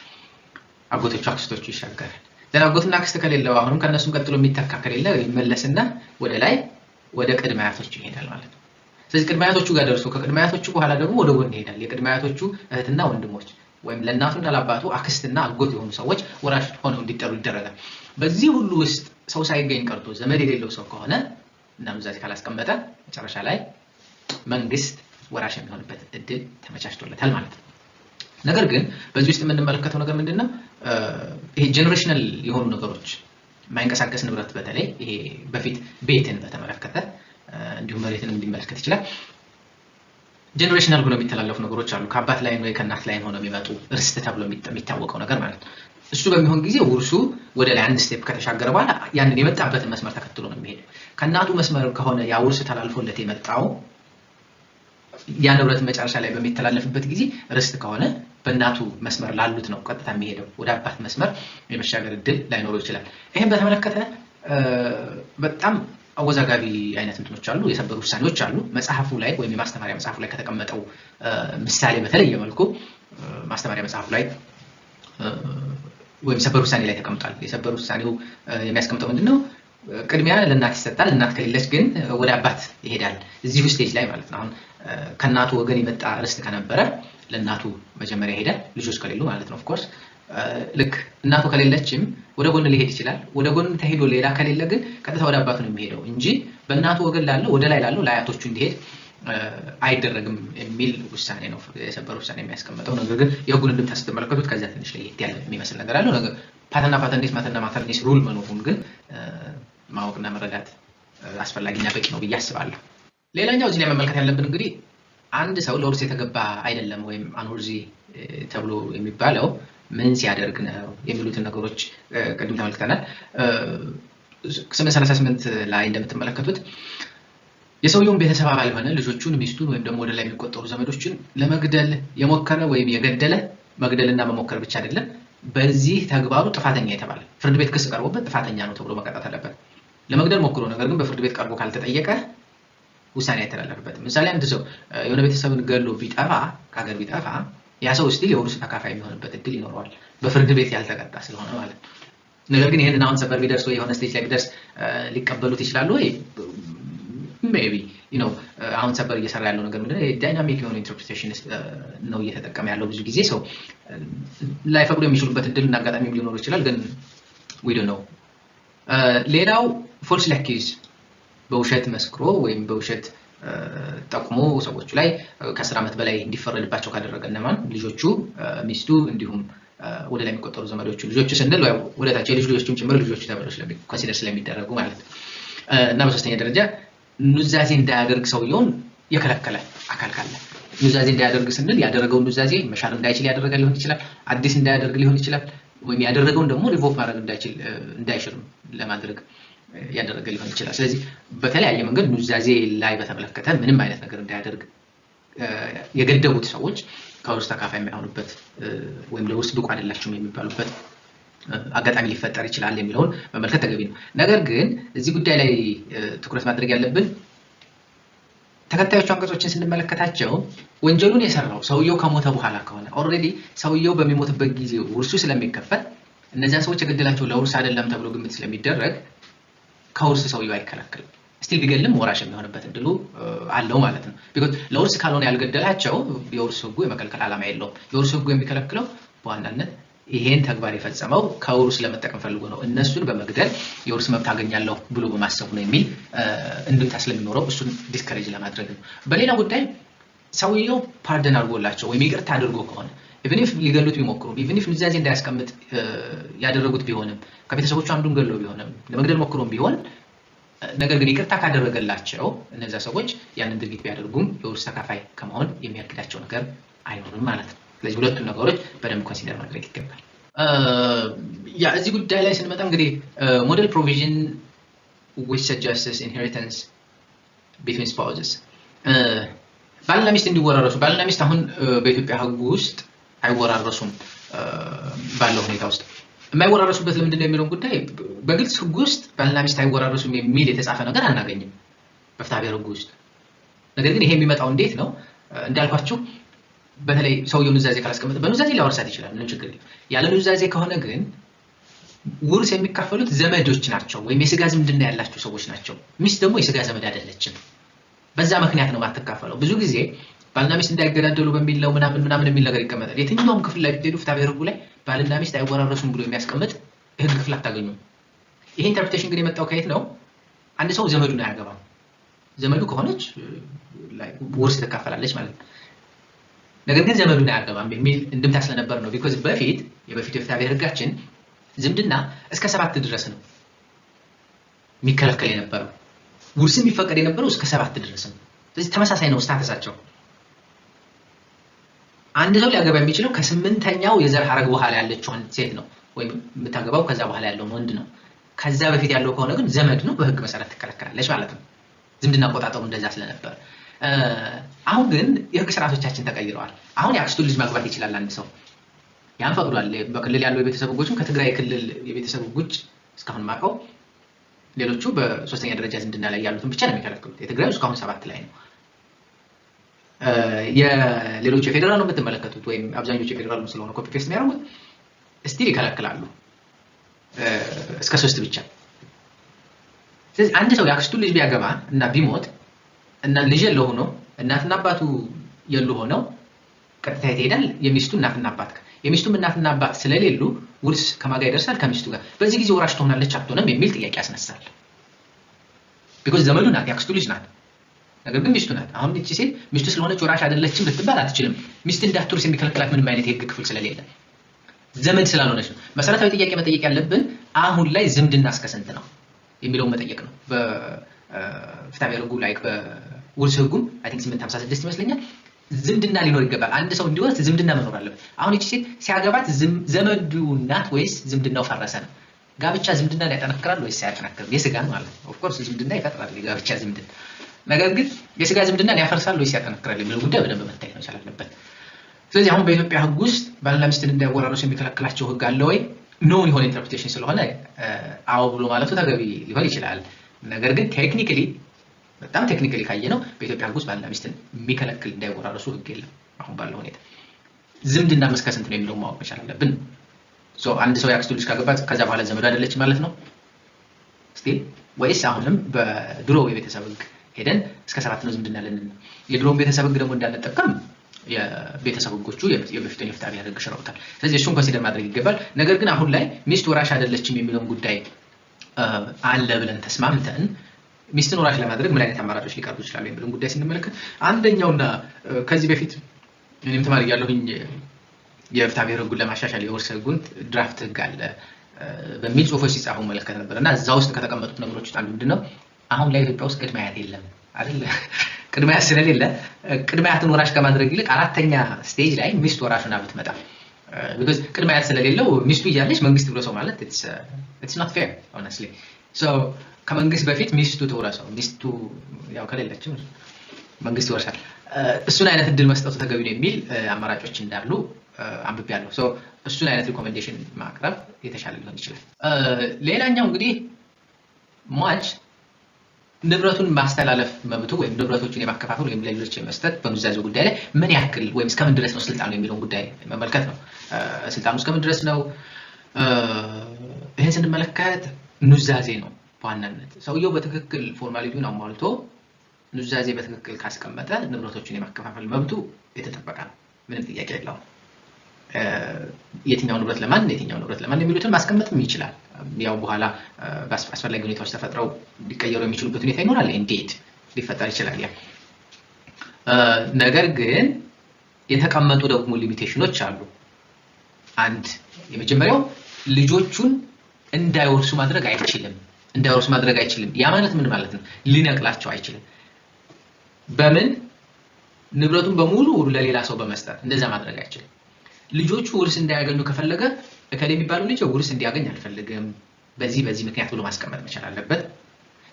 አጎቶቹ አክስቶቹ ይሻገራል አጎትና አክስት ከሌለው አሁንም ከነሱም ቀጥሎ የሚተካ ከሌለ ይመለስና ወደ ላይ ወደ ቅድመ አያቶቹ ይሄዳል ማለት ነው ስለዚህ ቅድመ አያቶቹ ጋር ደርሶ ከቅድመ አያቶቹ በኋላ ደግሞ ወደ ጎን ይሄዳል የቅድመ አያቶቹ እህትና ወንድሞች ወይም ለእናቱና ለአባቱ አክስትና አጎት የሆኑ ሰዎች ወራሽ ሆነው እንዲጠሩ ይደረጋል በዚህ ሁሉ ውስጥ ሰው ሳይገኝ ቀርቶ ዘመድ የሌለው ሰው ከሆነ እና ኑዛዜ ካላስቀመጠ መጨረሻ ላይ መንግስት ወራሽ የሚሆንበት እድል ተመቻችቶለታል ማለት ነው ነገር ግን በዚህ ውስጥ የምንመለከተው ነገር ምንድነው ይሄ ጀነሬሽናል የሆኑ ነገሮች ማይንቀሳቀስ ንብረት በተለይ ይሄ በፊት ቤትን በተመለከተ እንዲሁም መሬትን እንዲመለከት ይችላል ጀነሬሽናል ሆኖ የሚተላለፉ ነገሮች አሉ ከአባት ላይ ወይ ከእናት ላይ ሆኖ የሚመጡ ርስት ተብሎ የሚታወቀው ነገር ማለት ነው እሱ በሚሆን ጊዜ ውርሱ ወደ ላይ አንድ ስቴፕ ከተሻገረ በኋላ ያንን የመጣበትን መስመር ተከትሎ ነው የሚሄደው ከእናቱ መስመር ከሆነ ያ ውርስ ተላልፎለት የመጣው ያ ንብረት መጨረሻ ላይ በሚተላለፍበት ጊዜ ርስት ከሆነ በእናቱ መስመር ላሉት ነው ቀጥታ የሚሄደው ወደ አባት መስመር የመሻገር እድል ላይኖረው ይችላል ይሄን በተመለከተ በጣም አወዛጋቢ አይነት እንትኖች አሉ የሰበር ውሳኔዎች አሉ መጽሐፉ ላይ ወይም የማስተማሪያ መጽሐፉ ላይ ከተቀመጠው ምሳሌ በተለየ መልኩ ማስተማሪያ መጽሐፉ ላይ ወይም ሰበር ውሳኔ ላይ ተቀምጧል የሰበር ውሳኔው የሚያስቀምጠው ምንድነው ቅድሚያ ለእናት ይሰጣል እናት ከሌለች ግን ወደ አባት ይሄዳል እዚህ ስቴጅ ላይ ማለት ነው አሁን ከናቱ ወገን የመጣ ርስት ከነበረ ለናቱ መጀመሪያ ይሄዳል ልጆች ከሌሉ ማለት ነው ኦፍ ኮርስ ልክ እናቱ ከሌለችም ወደ ጎን ሊሄድ ይችላል ወደ ጎን ተሄዶ ሌላ ከሌለ ግን ቀጥታ ወደ አባቱ ነው የሚሄደው እንጂ በእናቱ ወገን ላለው ወደ ላይ ላለው ለአያቶቹ እንዲሄድ አይደረግም የሚል ውሳኔ ነው የሰበር ውሳኔ የሚያስቀምጠው ነገር ግን የህጉን እንድምታ ስትመለከቱት ከዛ ትንሽ ለየት ያለ የሚመስል ነገር አለው ነገር ፓተርና ፓተርኔስ ማተርና ማተርኔስ ሩል መኖሩን ግን ማወቅና መረዳት አስፈላጊና በቂ ነው ብዬ አስባለሁ ሌላኛው እዚህ ላይ መመልከት ያለብን እንግዲህ አንድ ሰው ለውርስ የተገባ አይደለም ወይም አንወርዚ ተብሎ የሚባለው ምን ሲያደርግ ነው የሚሉትን ነገሮች ቅድም ተመልክተናል 838 ላይ እንደምትመለከቱት የሰውየውን ቤተሰብ አባል ሆነ ልጆቹን ሚስቱን ወይም ደግሞ ወደ ላይ የሚቆጠሩ ዘመዶችን ለመግደል የሞከረ ወይም የገደለ መግደልና መሞከር ብቻ አይደለም በዚህ ተግባሩ ጥፋተኛ የተባለ ፍርድ ቤት ክስ ቀርቦበት ጥፋተኛ ነው ተብሎ መቀጣት አለበት ለመግደል ሞክሮ ነገር ግን በፍርድ ቤት ቀርቦ ካልተጠየቀ ውሳኔ አይተላለፍበትም ምሳሌ አንድ ሰው የሆነ ቤተሰብን ገሎ ቢጠፋ ካገር ቢጠፋ ያ ሰው ስቲል የውርስ ተካፋይ የሚሆንበት እድል ይኖረዋል በፍርድ ቤት ያልተቀጣ ስለሆነ ማለት ነገር ግን ይሄንን አሁን ሰበር ቢደርስ ወይ የሆነ ስቴጅ ላይ ቢደርስ ሊቀበሉት ይችላሉ ወይ maybe አሁን ሰበር እየሰራ ያለው ነገር ምንድነው ዳይናሚክ የሆነ ኢንተርፕሪቴሽን ነው እየተጠቀመ ያለው ብዙ ጊዜ ሰው ላይፈቅዱ የሚችሉበት እድል እና አጋጣሚ ሊኖር ይችላል ግን we don't know ሌላው ፎልስ ላኪዝ በውሸት መስክሮ ወይም በውሸት ጠቁሞ ሰዎች ላይ ከ10 ዓመት በላይ እንዲፈረድባቸው ካደረገና ማን ልጆቹ ሚስቱ እንዲሁም ወደ ላይ የሚቆጠሩ ዘመዶቹ ልጆቹ ስንል ወደ ታች ልጆቹም ጭምር ልጆቹ ተብለው ኮንሲደር ስለሚደረጉ ማለት እና በሶስተኛ ደረጃ ኑዛዜ እንዳያደርግ ሰውየውን የከለከለ አካል ካለ ኑዛዜ እንዳያደርግ ስንል ያደረገው ኑዛዜ መሻር እንዳይችል ያደረገ ሊሆን ይችላል አዲስ እንዳያደርግ ሊሆን ይችላል ወይም ያደረገውን ደግሞ ሪቮክ ማድረግ እንዳይችል ለማድረግ ያደረገ ሊሆን ይችላል ስለዚህ በተለያየ መንገድ ኑዛዜ ላይ በተመለከተ ምንም አይነት ነገር እንዳያደርግ የገደቡት ሰዎች ከውርስ ተካፋይ የሚሆኑበት ወይም ለውርስ ብቁ አይደላችሁም የሚባሉበት አጋጣሚ ሊፈጠር ይችላል የሚለውን መመልከት ተገቢ ነው ነገር ግን እዚህ ጉዳይ ላይ ትኩረት ማድረግ ያለብን ተከታዮቹ አንቀጾችን ስንመለከታቸው ወንጀሉን የሰራው ሰውየው ከሞተ በኋላ ከሆነ ኦሬዲ ሰውየው በሚሞትበት ጊዜ ውርሱ ስለሚከፈል እነዚያ ሰዎች የገደላቸው ለውርስ አይደለም ተብሎ ግምት ስለሚደረግ ከውርስ ሰውየው አይከለከልም ስቲል ቢገልም ወራሽ የሚሆንበት እድሉ አለው ማለት ነው ቢኮዝ ለውርስ ካልሆነ ያልገደላቸው የውርስ ህጉ የመከልከል ዓላማ የለውም የውርስ ህጉ የሚከለክለው በዋናነት ይሄን ተግባር የፈጸመው ከውርስ ለመጠቀም ፈልጎ ነው እነሱን በመግደል የውርስ መብት አገኛለሁ ብሎ በማሰብ ነው የሚል እንድምታ ስለሚኖረው እሱን ዲስከሬጅ ለማድረግ ነው በሌላ ጉዳይ ሰውየው ፓርደን አድርጎላቸው ወይም ይቅርታ አድርጎ ከሆነ even if ሊገሉት ቢሞክሩ even if ኑዛዜ እንዳያስቀምጥ ያደረጉት ቢሆንም ከቤተሰቦቹ አንዱን ገለው ቢሆንም ለመግደል ሞክሮም ቢሆን ነገር ግን ይቅርታ ካደረገላቸው እነዛ ሰዎች ያንን ድርጊት ቢያደርጉም የውርስ ተካፋይ ከመሆን የሚያግዳቸው ነገር አይኖርም ማለት ነው ስለዚህ ሁለቱም ነገሮች በደንብ ኮንሲደር ማድረግ ይገባል ያ እዚህ ጉዳይ ላይ ስንመጣ እንግዲህ ሞዴል ፕሮቪዥን which suggests inheritance between spouses ባልና ሚስት እንዲወራረሱ ባልና ሚስት አሁን በኢትዮጵያ ህግ ውስጥ አይወራረሱም ባለው ሁኔታ ውስጥ የማይወራረሱበት ለምንድን ነው የሚለው ጉዳይ በግልጽ ህግ ውስጥ ባልና ሚስት አይወራረሱም የሚል የተጻፈ ነገር አናገኝም በፍትሐ ብሔር ህግ ውስጥ ነገር ግን ይሄ የሚመጣው እንዴት ነው እንዳልኳችሁ በተለይ ሰውየው ኑዛዜ ካላስቀመጠ በኑዛዜ ሊያወርሳት ይችላል ምንም ችግር የለም ያለ ኑዛዜ ከሆነ ግን ውርስ የሚካፈሉት ዘመዶች ናቸው ወይም የስጋ ዝምድና ያላቸው ሰዎች ናቸው ሚስት ደግሞ የስጋ ዘመድ አይደለችም በዛ ምክንያት ነው ማተካፈለው ብዙ ጊዜ ባልና ሚስት እንዳይገዳደሉ በሚለው ምናምን የሚል ነገር ይቀመጣል የትኛውም ክፍል ላይ ብትሄዱ ፍትሐ ብሔር ህጉ ላይ ባልና ሚስት አይወራረሱም ብሎ የሚያስቀምጥ የህግ ክፍል አታገኙም ይሄ ኢንተርፕሬቴሽን ግን የመጣው ከየት ነው አንድ ሰው ዘመዱን አያገባም ዘመዱ ከሆነች ውርስ ትካፈላለች ማለት ነው ነገር ግን ዘመዱን አያገባም የሚል እንድምታ ስለነበር ነው because በፊት የፍትሐ ብሔር ህጋችን ዝምድና እስከ 7 ድረስ ነው የሚከለከል የነበረው ውርስ የሚፈቀድ የነበረው እስከ 7 ድረስ ነው ስለዚህ ተመሳሳይ ነው ስታተሳቸው አንድ ሰው ሊያገባ የሚችለው ከ8ኛው የዘር ሐረግ በኋላ ያለችው አንድ ሴት ነው ወይም የምታገባው ከዛ በኋላ ያለው ወንድ ነው ከዛ በፊት ያለው ከሆነ ግን ዘመድ ነው በህግ መሰረት ትከለከላለች ማለት ነው ዝምድና ቆጣጣው እንደዛ ስለነበር አሁን ግን የህግ ስርዓቶቻችን ተቀይረዋል አሁን ያክስቱን ልጅ ማግባት ይችላል አንድ ሰው ያን ፈቅዷል በክልል ያለው የቤተሰብ ህጎችም ከትግራይ ክልል የቤተሰብ ህጎች እስካሁን ማቀው ሌሎቹ በሶስተኛ ደረጃ ዝምድና ላይ ያሉትን ብቻ ነው የሚከለክሉት። የትግራይ እስካሁን 7 ላይ ነው። የሌሎቹ የፌደራል ነው የምትመለከቱት ወይም አብዛኞቹ የፌደራል ስለሆነ ኮፒ ፔስት የሚያደርጉት ስቲል ይከለክላሉ እስከ 3 ብቻ። ስለዚህ አንድ ሰው ያክስቱ ልጅ ቢያገባ እና ቢሞት እና ልጅ የለው ሆኖ እናትና አባቱ የሉ ሆነው ቀጥታ ይሄዳል የሚስቱ እናትና አባት ጋር። የሚስቱ እናትና አባት ስለሌሉ ውርስ ከማጋ ይደርሳል ከሚስቱ ጋር። በዚህ ጊዜ ወራሽ ትሆናለች አትሆንም የሚል ጥያቄ ያስነሳል። ቢኮዝ ዘመዱ ናት፣ ያክስቱ ልጅ ናት። ነገር ግን ሚስቱ ናት። አሁን እቺ ሴት ሚስቱ ስለሆነች ወራሽ አይደለችም ልትባል አትችልም። ሚስት እንዳትወርስ የሚከለክላት ምንም አይነት የህግ ክፍል ስለሌለ ዘመድ ስላልሆነች ነው። መሰረታዊ ጥያቄ መጠየቅ ያለብን አሁን ላይ ዝምድና እስከ ስንት ነው የሚለውን መጠየቅ ነው። በፍትሐብሔር ህጉ ላይ በውርስ ህጉም አይ ቲንክ 856 ይመስለኛል ዝምድና ሊኖር ይገባል። አንድ ሰው እንዲወርስ ዝምድና መኖር አለበት። አሁን እቺ ሴት ሲያገባት ዘመዱ ናት ወይስ ዝምድናው ፈረሰ ነው? ጋብቻ ዝምድናን ያጠናክራል ወይስ ያጠናክራል? የስጋን ማለት ነው። ኦፍ ኮርስ ዝምድና ይፈጥራል የጋብቻ ዝምድና። ነገር ግን የስጋ ዝምድናን ያፈርሳል ወይስ ያጠናክራል የሚለው ጉዳይ በደንብ መታየት መቻል አለበት። ስለዚህ አሁን በኢትዮጵያ ህግ ውስጥ ባልና ሚስትን እንዳይወራረሱ የሚከለክላቸው ህግ አለ ወይ? ኖን የሆነ ኢንተርፕሬቴሽን ስለሆነ አዎ ብሎ ማለቱ ተገቢ ሊሆን ይችላል። ነገር ግን ቴክኒካሊ በጣም ቴክኒካሊ ካየነው በኢትዮጵያ ህግ ውስጥ ባልና ሚስትን የሚከለክል እንዳይወራረሱ ህግ የለም። አሁን ባለው ሁኔታ ዝምድና እስከ ስንት ነው የሚለው ማወቅ መቻል አለብን። አንድ ሰው ያክስቱ ልጅ ካገባት ከዛ በኋላ ዘመዱ አይደለች ማለት ነው ስቲል ወይስ አሁንም በድሮ የቤተሰብ ህግ ሄደን እስከ 7 ነው ዝምድና ለን ነው? የድሮውን ቤተሰብ ህግ ደግሞ እንዳንጠቀም የቤተሰብ ህጎቹ የበፊቱን የፍትሐብሔር ህግ ሽረውታል። ስለዚህ እሱን ኮንሲደር ማድረግ ይገባል። ነገር ግን አሁን ላይ ሚስት ወራሽ አይደለችም የሚለውን ጉዳይ አለ ብለን ተስማምተን ሚስትን ወራሽ ለማድረግ ምን አይነት አማራጮች ሊቀርቡ ይችላሉ የሚለውን ጉዳይ ስንመለከት አንደኛውና ከዚህ በፊት እኔም ተማሪ ያለሁኝ የፍትሐብሔር ህጉን ለማሻሻል የውርስ ህጉን ድራፍት ህግ አለ በሚል ጽሁፎች ሲጻፉ መለከት ነበርና እዛ ውስጥ ከተቀመጡት ነገሮች ውስጥ አንዱ ምንድነው አሁን ላይ ኢትዮጵያ ውስጥ ቅድመ አያት የለም አይደል? ቅድመ አያት ስለሌለ ቅድመ አያትን ወራሽ ከማድረግ ይልቅ 4ኛ ስቴጅ ላይ ሚስት ወራሽ ሆና ብትመጣ because ቅድመ አያት ስለሌለው ሚስቱ እያለች መንግስት ብሎ ሰው ማለት it's not fair honestly. so ከመንግስት በፊት ሚስቱ ተወራሰው ሚስቱ ያው ከሌለችም መንግስት ይወርሳል። እሱን አይነት እድል መስጠቱ ተገቢ ነው የሚል አማራጮች እንዳሉ አንብቤያለሁ። so እሱን አይነት ሪኮሜንዴሽን ማቅረብ የተሻለ ሊሆን ይችላል። ሌላኛው እንግዲህ ሟች ንብረቱን ማስተላለፍ መብቱ ወይም ንብረቶችን የማከፋፈል ወይም ለሌሎች የመስጠት በኑዛዜው ጉዳይ ላይ ምን ያክል ወይም እስከምን ድረስ ነው ስልጣኑ የሚለውን ጉዳይ መመልከት ነው። ስልጣኑ እስከምን ድረስ ነው? ይሄን ስንመለከት ኑዛዜ ነው በዋናነት። ሰውየው በትክክል ፎርማሊቲውን አሟልቶ ኑዛዜ በትክክል ካስቀመጠ ንብረቶችን የማከፋፈል መብቱ የተጠበቀ ነው፣ ምንም ጥያቄ የለውም። የትኛው ንብረት ለማን የሚሉትን ማስቀመጥም ይችላል። ያው በኋላ አስፈላጊ ሁኔታዎች ተፈጥረው ሊቀየሩ የሚችሉበት ሁኔታ ይኖራል። እንዴት ሊፈጠር ይችላል? ያ ነገር ግን የተቀመጡ ደግሞ ሊሚቴሽኖች አሉ። አንድ የመጀመሪያው ልጆቹን እንዳይወርሱ ማድረግ አይችልም። ያ ማለት ምን ማለት ነው? ሊነቅላቸው አይችልም። በምን ንብረቱን በሙሉ ለሌላ ሰው በመስጠት እንደዛ ማድረግ አይችልም። ልጆቹ ውርስ እንዳያገኙ ከፈለገ እከሌ የሚባለው ልጅ ውርስ እንዲያገኝ አልፈልግም በዚህ ምክንያት ብሎ ማስቀመጥ መቻል አለበት።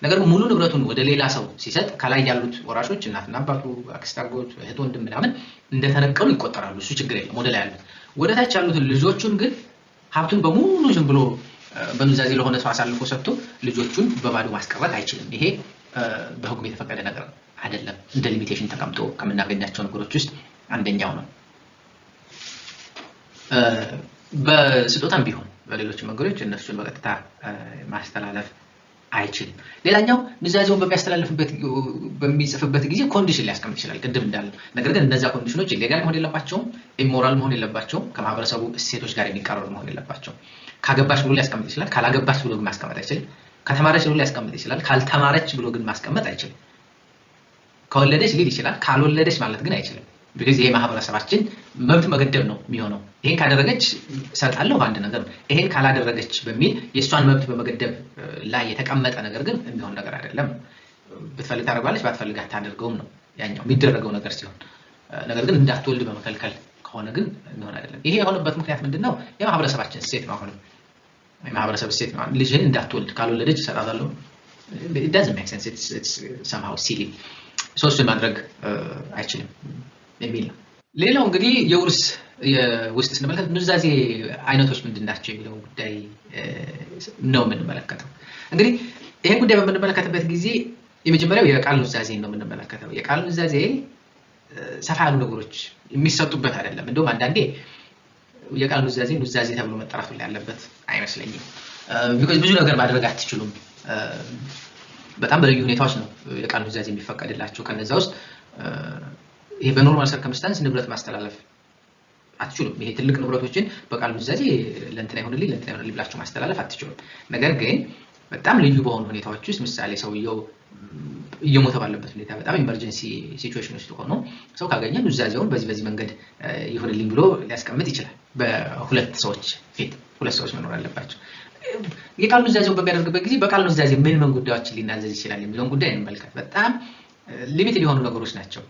ነገር ግን ሙሉ ንብረቱን ወደ ሌላ ሰው ሲሰጥ ከላይ ያሉት ወራሾች እናትና አባቱ፣ አክስት፣ አጎት፣ እህት፣ ወንድም ምናምን እንደተነቀሉ ይቆጠራሉ። እሱ ችግር የለም። ወደ ላይ ያሉት ወደ ታች ያሉትን ልጆቹን ግን ሀብቱን በሙሉ ዝም ብሎ በኑዛዜ ለሆነ ሰው አሳልፎ ሰጥቶ ልጆቹን በባዶ ማስቀረት አይችልም። ይሄ በህጉም የተፈቀደ ነገር አይደለም። እንደ ሊሚቴሽን ተቀምጦ ከምናገኛቸው ነገሮች ውስጥ አንደኛው ነው። በስጦታም ቢሆን በሌሎች መንገዶች እነሱን በቀጥታ ማስተላለፍ አይችልም። ሌላኛው ኑዛዜውን በሚጽፍበት ጊዜ ኮንዲሽን ሊያስቀምጥ ይችላል ቅድም እንዳለው። ነገር ግን እነዛ ኮንዲሽኖች ኢሌጋል መሆን የለባቸውም፣ ኢሞራል መሆን የለባቸውም፣ ከማህበረሰቡ እሴቶች ጋር የሚቃረኑ መሆን የለባቸውም። ካገባች ብሎ ሊያስቀምጥ ይችላል፣ ካላገባች ብሎ ግን ማስቀመጥ አይችልም። ከተማረች ብሎ ሊያስቀምጥ ይችላል፣ ካልተማረች ብሎ ግን ማስቀመጥ አይችልም። ከወለደች ሊል ይችላል፣ ካልወለደች ማለት ግን አይችልም። because ይሄ ማህበረሰባችን መብት መገደብ ነው የሚሆነው። ይሄን ካደረገች ሰጣለሁ አንድ ነገር ነው፣ ይሄን ካላደረገች በሚል የእሷን መብት በመገደብ ላይ የተቀመጠ ነገር ግን የሚሆን ነገር አይደለም። ብትፈልግ ታደርጋለች፣ ባትፈልግ አታደርገውም ነው ያኛው የሚደረገው ነገር ሲሆን። ነገር ግን እንዳትወልድ በመከልከል ከሆነ ግን የሚሆን አይደለም። ይሄ የሆነበት ምክንያት ምንድነው? የማህበረሰባችን እሴት ነው። አሁንም የማህበረሰብ እሴት ነው። ልጅህን እንዳትወልድ ካልወለደች እሰጣታለሁ it doesn't make sense, it's somehow silly። እሱን ማድረግ አይችልም የሚል ነው። ሌላው እንግዲህ የውርስ ውስጥ ስንመለከት ኑዛዜ አይነቶች ምንድናቸው የሚለው ጉዳይ ነው የምንመለከተው። እንግዲህ ይሄን ጉዳይ በምንመለከትበት ጊዜ የመጀመሪያው የቃል ኑዛዜን ነው የምንመለከተው። የቃል ኑዛዜ ሰፋ ያሉ ነገሮች የሚሰጡበት አይደለም። እንደውም አንዳንዴ የቃል ኑዛዜ ተብሎ መጠራቱ ላይ ያለበት አይመስለኝም። ቢኮዝ ብዙ ነገር ማድረግ አትችሉም። በጣም በልዩ ሁኔታዎች ነው የቃል ኑዛዜ የሚፈቀድላቸው። ከነዛ ውስጥ ይሄ በኖርማል ሰርከምስታንስ ንብረት ማስተላለፍ አትችሉም። ይሄ ትልቅ ንብረቶችን በቃል ኑዛዜ ለእንትና ይሁንልኝ ብላችሁ ማስተላለፍ አትችሉም። ነገር ግን በጣም ልዩ በሆኑ ሁኔታዎች ውስጥ ምሳሌ ሰውየው እየሞተ ባለበት ሁኔታ በጣም ኢመርጀንሲ ሲቹዌሽን ውስጥ ሆኖ ሰው ካገኘ ኑዛዜውን በዚህ መንገድ ይሁንልኝ ብሎ ሊያስቀምጥ ይችላል። በሁለት ሰዎች ፊት ሁለት ሰዎች መኖር አለባቸው። የቃል ኑዛዜውን በሚያደርግበት ጊዜ በቃል ኑዛዜ ምን ጉዳዮችን ሊናዘዝ ይችላል የሚለውን ጉዳይ እንመልከት። በጣም ሊሚትድ የሆኑ ነገሮች ናቸው።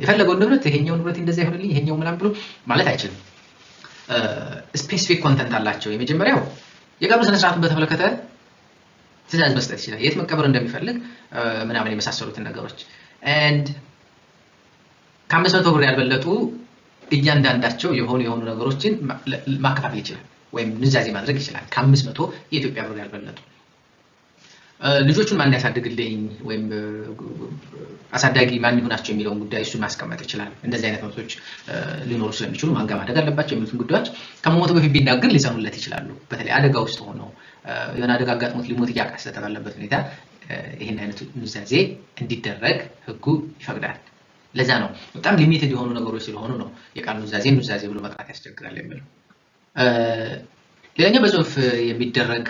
የፈለገውን ንብረት ይሄኛው ንብረት እንደዛ ይሁንልኝ ይሄኛው ምናምን ብሎ ማለት አይችልም። ስፔሲፊክ ኮንተንት አላቸው። የመጀመሪያው የቀብር ስነ ስርዓቱን በተመለከተ ትዕዛዝ መስጠት ይችላል። የት መቀበር እንደሚፈልግ ምናምን የመሳሰሉትን ነገሮች and ከ500 ብር ያልበለጡ እያንዳንዳቸው የሆኑ ነገሮችን ማከፋፈል ይችላል ወይም ኑዛዜ ማድረግ ይችላል። ከ500 የኢትዮጵያ ብር ያልበለጡ ልጆቹን ማን ያሳድግልኝ ወይም አሳዳጊ ማን ይሆናቸው የሚለውን ጉዳይ እሱ ማስቀመጥ ይችላል። እንደዚህ አይነት መብቶች ሊኖሩ ስለሚችሉ ማን ጋር ማድረግ አለባቸው የሚሉትን ጉዳዮች ከመሞቱ በፊት ቢናገር ሊሰሙለት ይችላሉ። በተለይ አደጋ ውስጥ ሆኖ የሆነ አደጋ አጋጥሞት ሊሞት እያቃሰተ ባለበት ሁኔታ ይሄን አይነት ኑዛዜ እንዲደረግ ህጉ ይፈቅዳል። ለዛ ነው በጣም ሊሚትድ የሆኑ ነገሮች ስለሆኑ ነው የቃል ኑዛዜ ብሎ መጥራት ያስቸግራል የሚለው። ሌላኛው በጽሁፍ የሚደረግ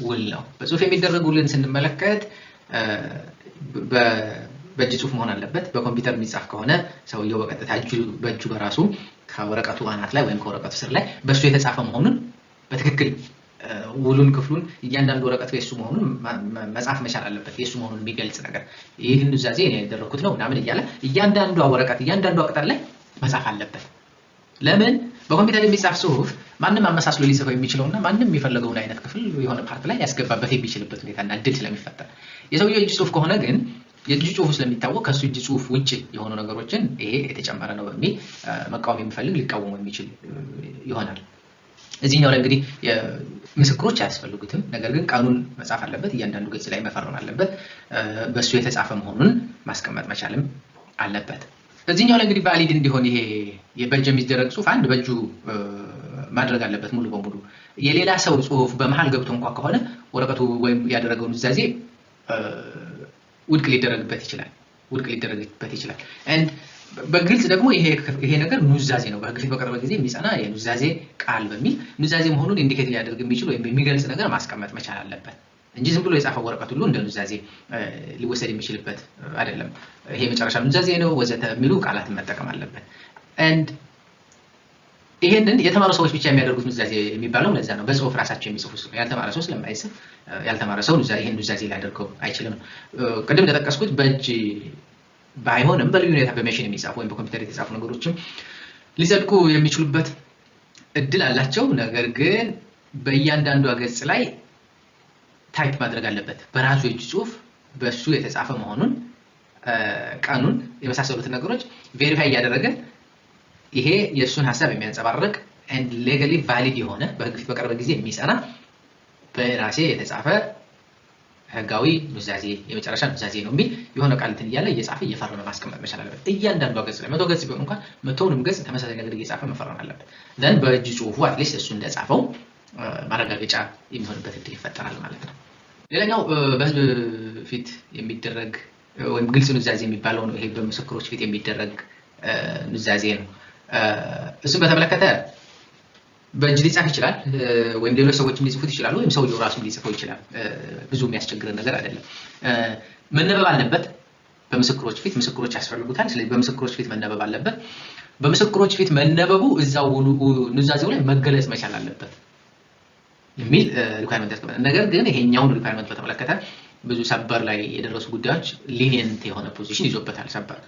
ውል ነው። በጽሁፍ የሚደረግ ውልን ስንመለከት በእጅ ጽሁፍ መሆን አለበት። በኮምፒውተር የሚጻፍ ከሆነ ሰውየው በቀጥታ በእጁ በራሱ ከወረቀቱ አናት ላይ ወይም ከወረቀቱ ስር ላይ በሱ የተጻፈ መሆኑን በትክክል ውሉን ክፍሉን እያንዳንዱ ወረቀት የሱ መሆኑን መጻፍ መቻል አለበት። የሱ መሆኑን የሚገልጽ ነገር ይህን ኑዛዜ እኔ ያደረኩት ነው ምናምን እያለ እያንዳንዱ ወረቀት እያንዳንዱ ቅጠል ላይ መጻፍ አለበት። ለምን? በኮምፒውተር የሚጻፍ ጽሁፍ ማንም አመሳስሎ ሊጽፈው የሚችለውና ማንም የሚፈልገውን አይነት ክፍል የሆነ ፓርት ላይ ያስገባበት የሚችልበት ሁኔታና እድል ስለሚፈጠር፣ የሰውየው እጅ ጽሁፍ ከሆነ ግን የእጅ ጽሁፍ ስለሚታወቅ ከሱ እጅ ጽሁፍ ውጪ የሆኑ ነገሮችን ይሄ የተጨመረ ነው በሚል መቃወም የሚፈልግ ሊቃወሙ የሚችል ይሆናል። እዚህኛው ላይ እንግዲህ ምስክሮች አያስፈልጉትም። ነገር ግን ቃሉን መጻፍ አለበት። እያንዳንዱ ገጽ ላይ መፈረም አለበት። በሱ የተጻፈ መሆኑን ማስቀመጥ መቻልም አለበት። እዚህኛው ላይ እንግዲህ ቫሊድ እንዲሆን ይሄ በእጅ የሚደረግ ጽሁፍ አንድ በእጁ ማድረግ አለበት ሙሉ በሙሉ። የሌላ ሰው ጽሁፍ በመሃል ገብቶ እንኳን ከሆነ ወረቀቱ ወይም ያደረገው ኑዛዜ ውድቅ ሊደረግበት ይችላል። and በግልጽ ደግሞ ይሄ ነገር ኑዛዜ ነው በህግ ፊት በቀረበ ጊዜ የሚጸና የኑዛዜ ቃል በሚል ኑዛዜ መሆኑን ኢንዲኬት ሊያደርግ የሚችል ወይም የሚገልጽ ነገር ማስቀመጥ መቻል አለበት እንጂ ዝም ብሎ የጻፈው ወረቀት ሁሉ እንደ ኑዛዜ ሊወሰድ የሚችልበት አይደለም። ይሄ መጨረሻ ኑዛዜ ነው ወዘተ የሚሉ ቃላትን መጠቀም አለበት። and ይሄንን የተማሩ ሰዎች ብቻ የሚያደርጉት ኑዛዜ የሚባለው ለዛ ነው። በጽሁፍ ራሳቸው የሚጽፉ ሰው ያልተማረ ሰው ስለማይጽፍ ያልተማረ ሰው ይሄን ኑዛዜ ሊያደርገው አይችልም። ቅድም እንደጠቀስኩት በእጅ ባይሆንም በልዩ ሁኔታ በሜሽን የሚጻፉ ወይም በኮምፒውተር የተጻፉ ነገሮችም ሊጸድቁ የሚችሉበት እድል አላቸው። ነገር ግን በእያንዳንዱ ገጽ ላይ ታይፕ ማድረግ አለበት በራሱ የእጅ ጽሁፍ በሱ የተጻፈ መሆኑን ቀኑን የመሳሰሉት ነገሮች ቬሪፋይ እያደረገ ይሄ የሱን ሐሳብ የሚያንጸባርቅ and legally valid የሆነ በህግ ፊት በቀረበ ጊዜ የሚጸና በራሴ የተጻፈ ህጋዊ ኑዛዜ የመጨረሻ ኑዛዜ ነው የሚል የሆነ ቃል እንትን እያለ እየጻፈ እየፈረመ ማስቀመጥ መቻል አለበት። እያንዳንዱ ገጽ ላይ 100 ገጽ ቢሆን እንኳን 100ንም ገጽ ተመሳሳይ ነገር እየጻፈ መፈረም አለበት። then በእጅ ጽሁፉ አትሊስት እሱ እንደጻፈው ማረጋገጫ የሚሆንበት እድል ይፈጠራል ማለት ነው። ሌላኛው በህዝብ ፊት የሚደረግ ወይም ግልጽ ኑዛዜ የሚባለው ነው። ይሄ በምስክሮች ፊት የሚደረግ ኑዛዜ ነው። እሱን በተመለከተ በእጅ ሊጻፍ ይችላል ወይም ሌሎች ሰዎችም ሊጽፉት ይችላሉ ወይም ሰውየው ራሱ ሊጽፈው ይችላል። ብዙ የሚያስቸግር ነገር አይደለም። መነበብ አለበት በምስክሮች ፊት። ምስክሮች ያስፈልጉታል። ስለዚህ በምስክሮች ፊት መነበብ አለበት። በምስክሮች ፊት መነበቡ እዛው ኑዛዜው ላይ መገለጽ መቻል አለበት የሚል ሪኳየርመንት ያስቀምጣል። ነገር ግን ይሄኛውን ሪኳየርመንት በተመለከተ ብዙ ሰበር ላይ የደረሱ ጉዳዮች ሊኒየንት የሆነ ፖዚሽን ይዞበታል። ሰበር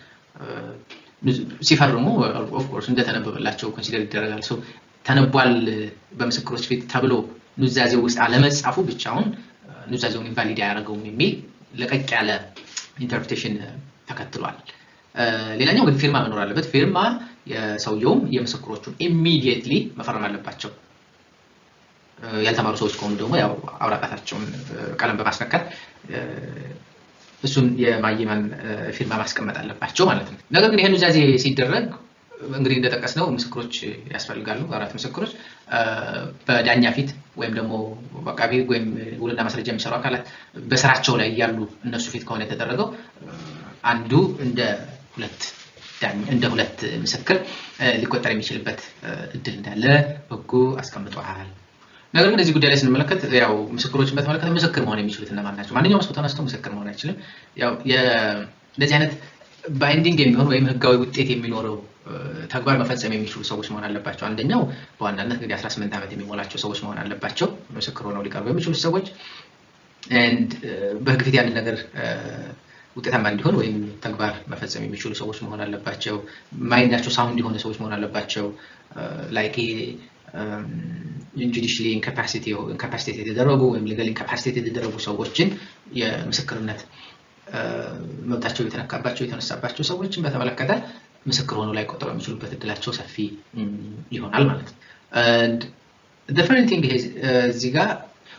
ሲፈርሙ ኦፍ ኮርስ እንደተነበበላቸው ኮንሲደር ይደረጋል። ሰው ተነቧል በምስክሮች ፊት ተብሎ ኑዛዜው ውስጥ አለመጻፉ ብቻውን ኑዛዜውን ኢንቫሊድ ያደርገውም የሚል ለቀቅ ያለ ኢንተርፕሬቴሽን ተከትሏል። ሌላኛው ግን ፊርማ መኖር አለበት። ፊርማ የሰውየውም የምስክሮቹን ኢሚዲየትሊ መፈረም አለባቸው። ያልተማሩ ሰዎች ከሆኑ ደግሞ ያው አውራጣታቸውን ቀለም በማስነካት እሱን የማይማን ፊርማ ማስቀመጥ አለባቸው ማለት ነው። ነገር ግን ይሄን ኑዛዜ ሲደረግ እንግዲህ እንደተጠቀስነው ምስክሮች ያስፈልጋሉ። 4 ምስክሮች በዳኛ ፊት ወይም ደግሞ አቃቤ ወይም ውልና ማስረጃ የሚሰሩ አካላት በስራቸው ላይ ያሉ እነሱ ፊት ከሆነ የተደረገው አንዱ እንደ ሁለት ምስክር ሊቆጠር የሚችልበት እድል እንዳለ ህጉ አስቀምጧል። ነገር ግን እዚህ ጉዳይ ላይ ስንመለከት ያው ምስክሮችን በተመለከተ ምስክር መሆን የሚችሉት እነማን ናቸው? ማንኛውም ሰው ተነስቶ ምስክር መሆን አይችልም። ያው እንደዚህ አይነት ባይንዲንግ የሚሆን ወይም ህጋዊ ውጤት የሚኖረው ተግባር መፈጸም የሚችሉ ሰዎች መሆን አለባቸው። አንደኛው በዋናነት እንግዲህ 18 ዓመት የሚሞላቸው ሰዎች መሆን አለባቸው ምስክር ሆነው ሊቀርቡ የሚችሉ ሰዎች በህግ ፊት ያንን ነገር ውጤታማ እንዲሆን ወይም ተግባር መፈጸም የሚችሉ ሰዎች መሆን አለባቸው። ማይንዳቸው ሳውንድ የሆነ ሰዎች መሆን አለባቸው። ላይክ judicially incapacitated የተደረጉ ወይም legally incapacitated የተደረጉ ሰዎችን የምስክርነት መብታቸው የተነካባቸው የተነሳባቸው ሰዎችን በተመለከተ ምስክር ሆነው ላይ ቆጠሩ የሚችሉበት እድላቸው ሰፊ ይሆናል ማለት ነው። and the funny thing is እዚህ ጋር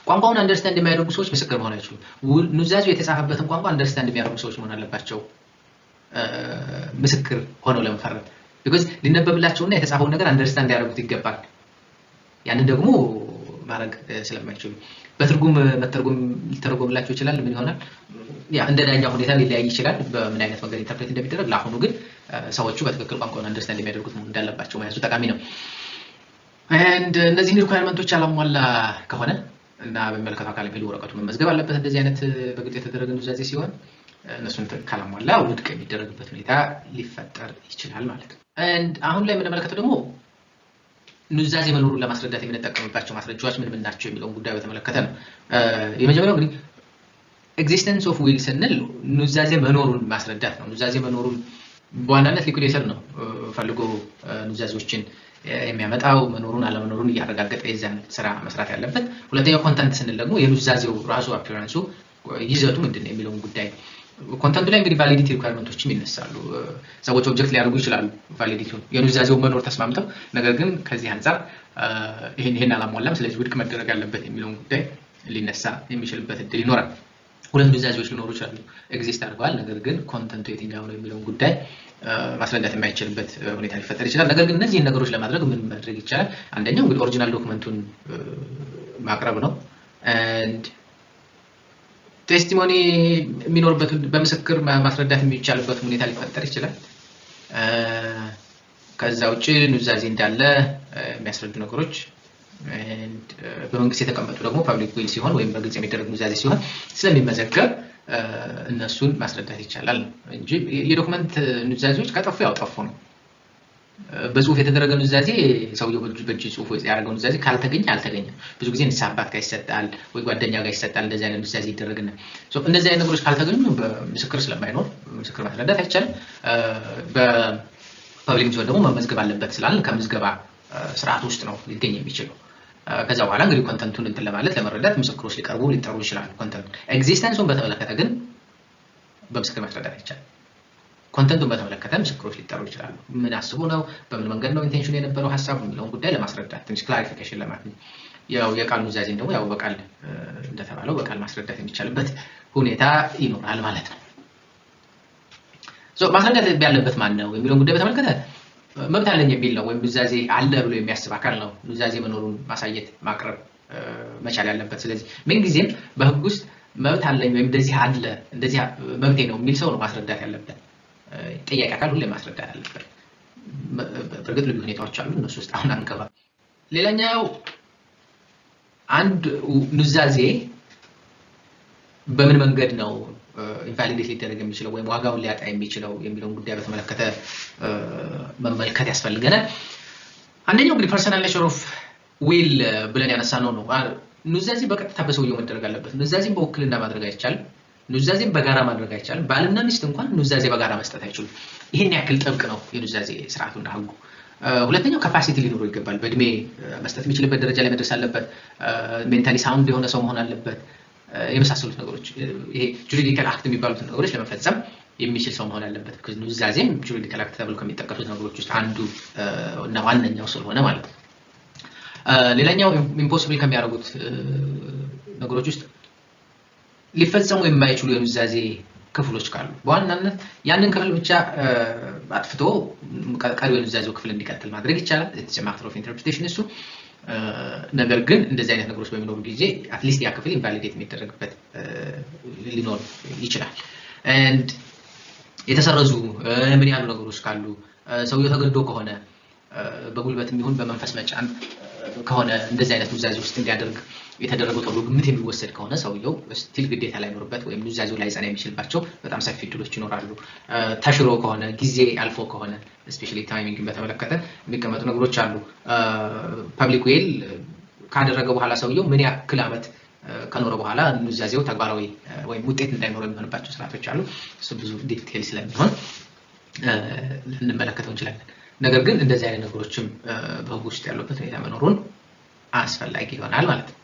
ቋንቋውን አንደርስታንድ የሚያደርጉ ሰዎች ምስክር መሆን አይችሉም። ኑዛዜው የተጻፈበትን ቋንቋ አንደርስታንድ የሚያደርጉ ሰዎች መሆን አለባቸው ምስክር ሆነው ለመፈረም because ሊነበብላቸውና የተጻፈውን ነገር አንደርስታንድ ያደርጉት ይገባል። ያንን ደግሞ ማድረግ ስለማይችሉ በትርጉም ሊተረጎምላቸው ይችላል። ምን ይሆናል ያ እንደ ዳኛው ሁኔታ ሊለያይ ይችላል በምን አይነት መንገድ ኢንተርፕሬት እንደሚደረግ። ለአሁኑ ግን ሰዎቹ በትክክል ቋንቋውን አንደርስታንድ የሚያደርጉት መሆን እንዳለባቸው ማየቱ ጠቃሚ ነው። and እነዚህን ሪኳየርመንቶች አላሟላ ከሆነ እና በሚመለከተው አካል ሄዶ ወረቀቱ መመዝገብ አለበት። እንደዚህ አይነት በግልጽ የተደረገ ኑዛዜ ሲሆን እነሱን ካላሟላ ውድቅ የሚደረግበት ሁኔታ ሊፈጠር ይችላል ማለት ነው። and አሁን ላይ የምንመለከተው ደግሞ ኑዛዜ መኖሩን ለማስረዳት የምንጠቀምባቸው ማስረጃዎች ምን ናቸው የሚለውን ጉዳይ በተመለከተ ነው። የመጀመሪያው እንግዲህ ኤግዚስተንስ ኦፍ ዊል ስንል ኑዛዜ መኖሩን ማስረዳት ነው። ኑዛዜ መኖሩን በዋናነት ሊኩሌተር ነው ፈልጎ ኑዛዜዎችን የሚያመጣው መኖሩን አለመኖሩን እያረጋገጠ የዛን ስራ መስራት ያለበት። ሁለተኛው ኮንተንት ስንል ደግሞ የኑዛዜው ራሱ አፒራንሱ ይዘቱ ምንድነው የሚለውን ጉዳይ ኮንተንቱ ላይ እንግዲህ ቫሊዲቲ ሪኳየርመንቶችም ይነሳሉ። ሰዎች ኦብጀክት ሊያደርጉ ይችላሉ ቫሊዲቲውን የኑዛዜው መኖር ተስማምተው ነገር ግን ከዚህ አንፃር ይሄን አላሟላም ስለዚህ ውድቅ መደረግ ያለበት የሚለውን ጉዳይ ሊነሳ የሚችልበት እድል ይኖራል። ሁለት ኑዛዜዎች ሊኖሩ ይችላሉ ኤግዚስት አድርገዋል ነገር ግን ኮንተንቱ የትኛው ነው የሚለውን ጉዳይ ማስረዳት የማይችልበት ሁኔታ ሊፈጠር ይችላል። ነገር ግን እነዚህን ነገሮች ለማድረግ ምን ማድረግ ይቻላል? አንደኛው እንግዲህ ኦሪጂናል ዶክመንቱን ማቅረብ ነው። and ቴስቲሞኒ የሚኖርበት በምስክር ማስረዳት የሚቻልበት ሁኔታ ሊፈጠር ይችላል። ከዛ ውጪ ኑዛዜ እንዳለ የሚያስረዱ ነገሮች and በመንግስት የተቀመጡ ደግሞ ፐብሊክ ዊል ሲሆን ወይም በግልጽ የሚደረግ ኑዛዜ ሲሆን ስለሚመዘገብ እነሱን ማስረዳት ይቻላል እንጂ የዶክመንት ኑዛዜዎች ከጠፉ ያው ጠፉ ነው። በጽሁፍ የተደረገ ኑዛዜ ሰውየው በእጅ ጽሁፍ ያደረገው ኑዛዜ ካልተገኘ አልተገኘም። ብዙ ጊዜ ንሳባት ጋር ይሰጣል ወይ ጓደኛ ጋር ይሰጣል። እንደዚህ አይነት ኑዛዜ ይደረግና እንደዚህ አይነት ነገሮች ካልተገኙ በምስክር ስለማይኖር ምስክር ማስረዳት አይቻልም። በፐብሊክ ሲሆን ደግሞ መመዝገብ አለበት ስላልን ከምዝገባ ስርዓት ውስጥ ነው ሊገኝ የሚችለው። ከዛ በኋላ እንግዲህ ኮንተንቱን እንትን ለማለት ለመረዳት ምስክሮች ሊቀርቡ ሊጠሩ ይችላሉ። ኮንተንቱ ኤግዚስተንሱን በተመለከተ ግን በምስክር ማስረዳት አይቻልም። ኮንተንቱን በተመለከተ ምስክሮች ሊጠሩ ይችላሉ። ምን አስቡ ነው በምን መንገድ ነው ኢንቴንሽኑ የነበረው ሐሳቡ የሚለውን ጉዳይ ለማስረዳት ትንሽ ክላሪፊኬሽን ለማግኘት ያው የቃል ኑዛዜን ደግሞ ያው በቃል እንደተባለው በቃል ማስረዳት የሚቻልበት ሁኔታ ይኖራል ማለት ነው። ማስረዳት ያለበት ማን ነው የሚለውን ጉዳይ በተመለከተ መብት አለኝ የሚል ነው ወይም ኑዛዜ አለ ብሎ የሚያስብ አካል ነው ኑዛዜ መኖሩን ማሳየት ማቅረብ መቻል ያለበት። ስለዚህ ምን ጊዜም በህግ ውስጥ መብት አለኝ ወይም እንደዚህ አለ እንደዚህ መብቴ ነው የሚል ሰው ነው ማስረዳት ያለበት። ጥያቄ አካል ሁሌ ማስረዳት አለበት። በእርግጥ ልዩ ሁኔታዎች አሉ እነሱ ውስጥ አሁን አንገባም። ሌላኛው አንድ ኑዛዜ በምን መንገድ ነው ኢንቫሊዴት ሊደረግ የሚችለው ወይም ዋጋውን ሊያጣ የሚችለው የሚለውን ጉዳይ በተመለከተ መመልከት ያስፈልገናል። አንደኛው እንግዲህ ፐርሰናል ኔቸር ኦፍ ዊል ብለን ያነሳነው ነው። ኑዛዜ በቀጥታ በሰውየው መደረግ አለበት። ኑዛዜን በውክልና ማድረግ አይቻልም። ኑዛዜን በጋራ ማድረግ አይቻልም። ባልና ሚስት እንኳን ኑዛዜ በጋራ መስጠት አይችሉም። ይሄን ያክል ጥብቅ ነው የኑዛዜ ስርዓቱና ህጉ። ሁለተኛው ካፓሲቲ ሊኖረው ይገባል። በእድሜ መስጠት የሚችልበት ደረጃ ላይ መድረስ አለበት። ሜንታሊ ሳውንድ የሆነ ሰው መሆን አለበት። የመሳሰሉት ነገሮች ይሄ ጁሪዲካል አክት የሚባሉት ነገሮች ለመፈጸም የሚችል ሰው መሆን አለበት። ኑዛዜም ጁሪዲካል አክት ተብሎ ከሚጠቀሱት ነገሮች ውስጥ አንዱ እና ዋነኛው ስለሆነ ማለት ነው። ሌላኛው ኢምፖሲብል ከሚያደርጉት ነገሮች ውስጥ ሊፈጸሙ የማይችሉ የኑዛዜ ክፍሎች ካሉ በዋናነት ያንን ክፍል ብቻ አጥፍቶ ቀሪው የኑዛዜው ክፍል እንዲቀጥል ማድረግ ይቻላል። it's a matter of interpretation እሱ ነገር ግን እንደዚህ አይነት ነገሮች በሚኖሩ ጊዜ አትሊስት ያ ክፍል ኢንቫሊዴት የሚደረግበት ሊኖር ይችላል። and የተሰረዙ ምን ያሉ ነገሮች ካሉ ሰውየው ተገዶ ከሆነ በጉልበትም ይሁን በመንፈስ መጫን ከሆነ እንደዚህ አይነት ኑዛዜ ውስጥ እንዲያደርግ የተደረገው ተብሎ ግምት የሚወሰድ ከሆነ ሰውየው ስቲል ግዴታ ላይ ኖርበት ወይም ኑዛዜው ላይ ጸና የሚችልባቸው በጣም ሰፊ እድሎች ይኖራሉ። ተሽሮ ከሆነ ጊዜ አልፎ ከሆነ ስፔሻሊ ታይሚንግን በተመለከተ የሚቀመጡ ነገሮች አሉ። ፐብሊክ ዌል ካደረገ በኋላ ሰውየው ምን ያክል ዓመት ከኖረ በኋላ ኑዛዜው ተግባራዊ ወይም ውጤት እንዳይኖረው የሚሆንባቸው ስርዓቶች አሉ። እሱ ብዙ ዲቴል ስለሚሆን ልንመለከተው እንችላለን። ነገር ግን እንደዚህ አይነት ነገሮችም በህግ ውስጥ ያሉበት ሁኔታ መኖሩን አስፈላጊ ይሆናል ማለት ነው።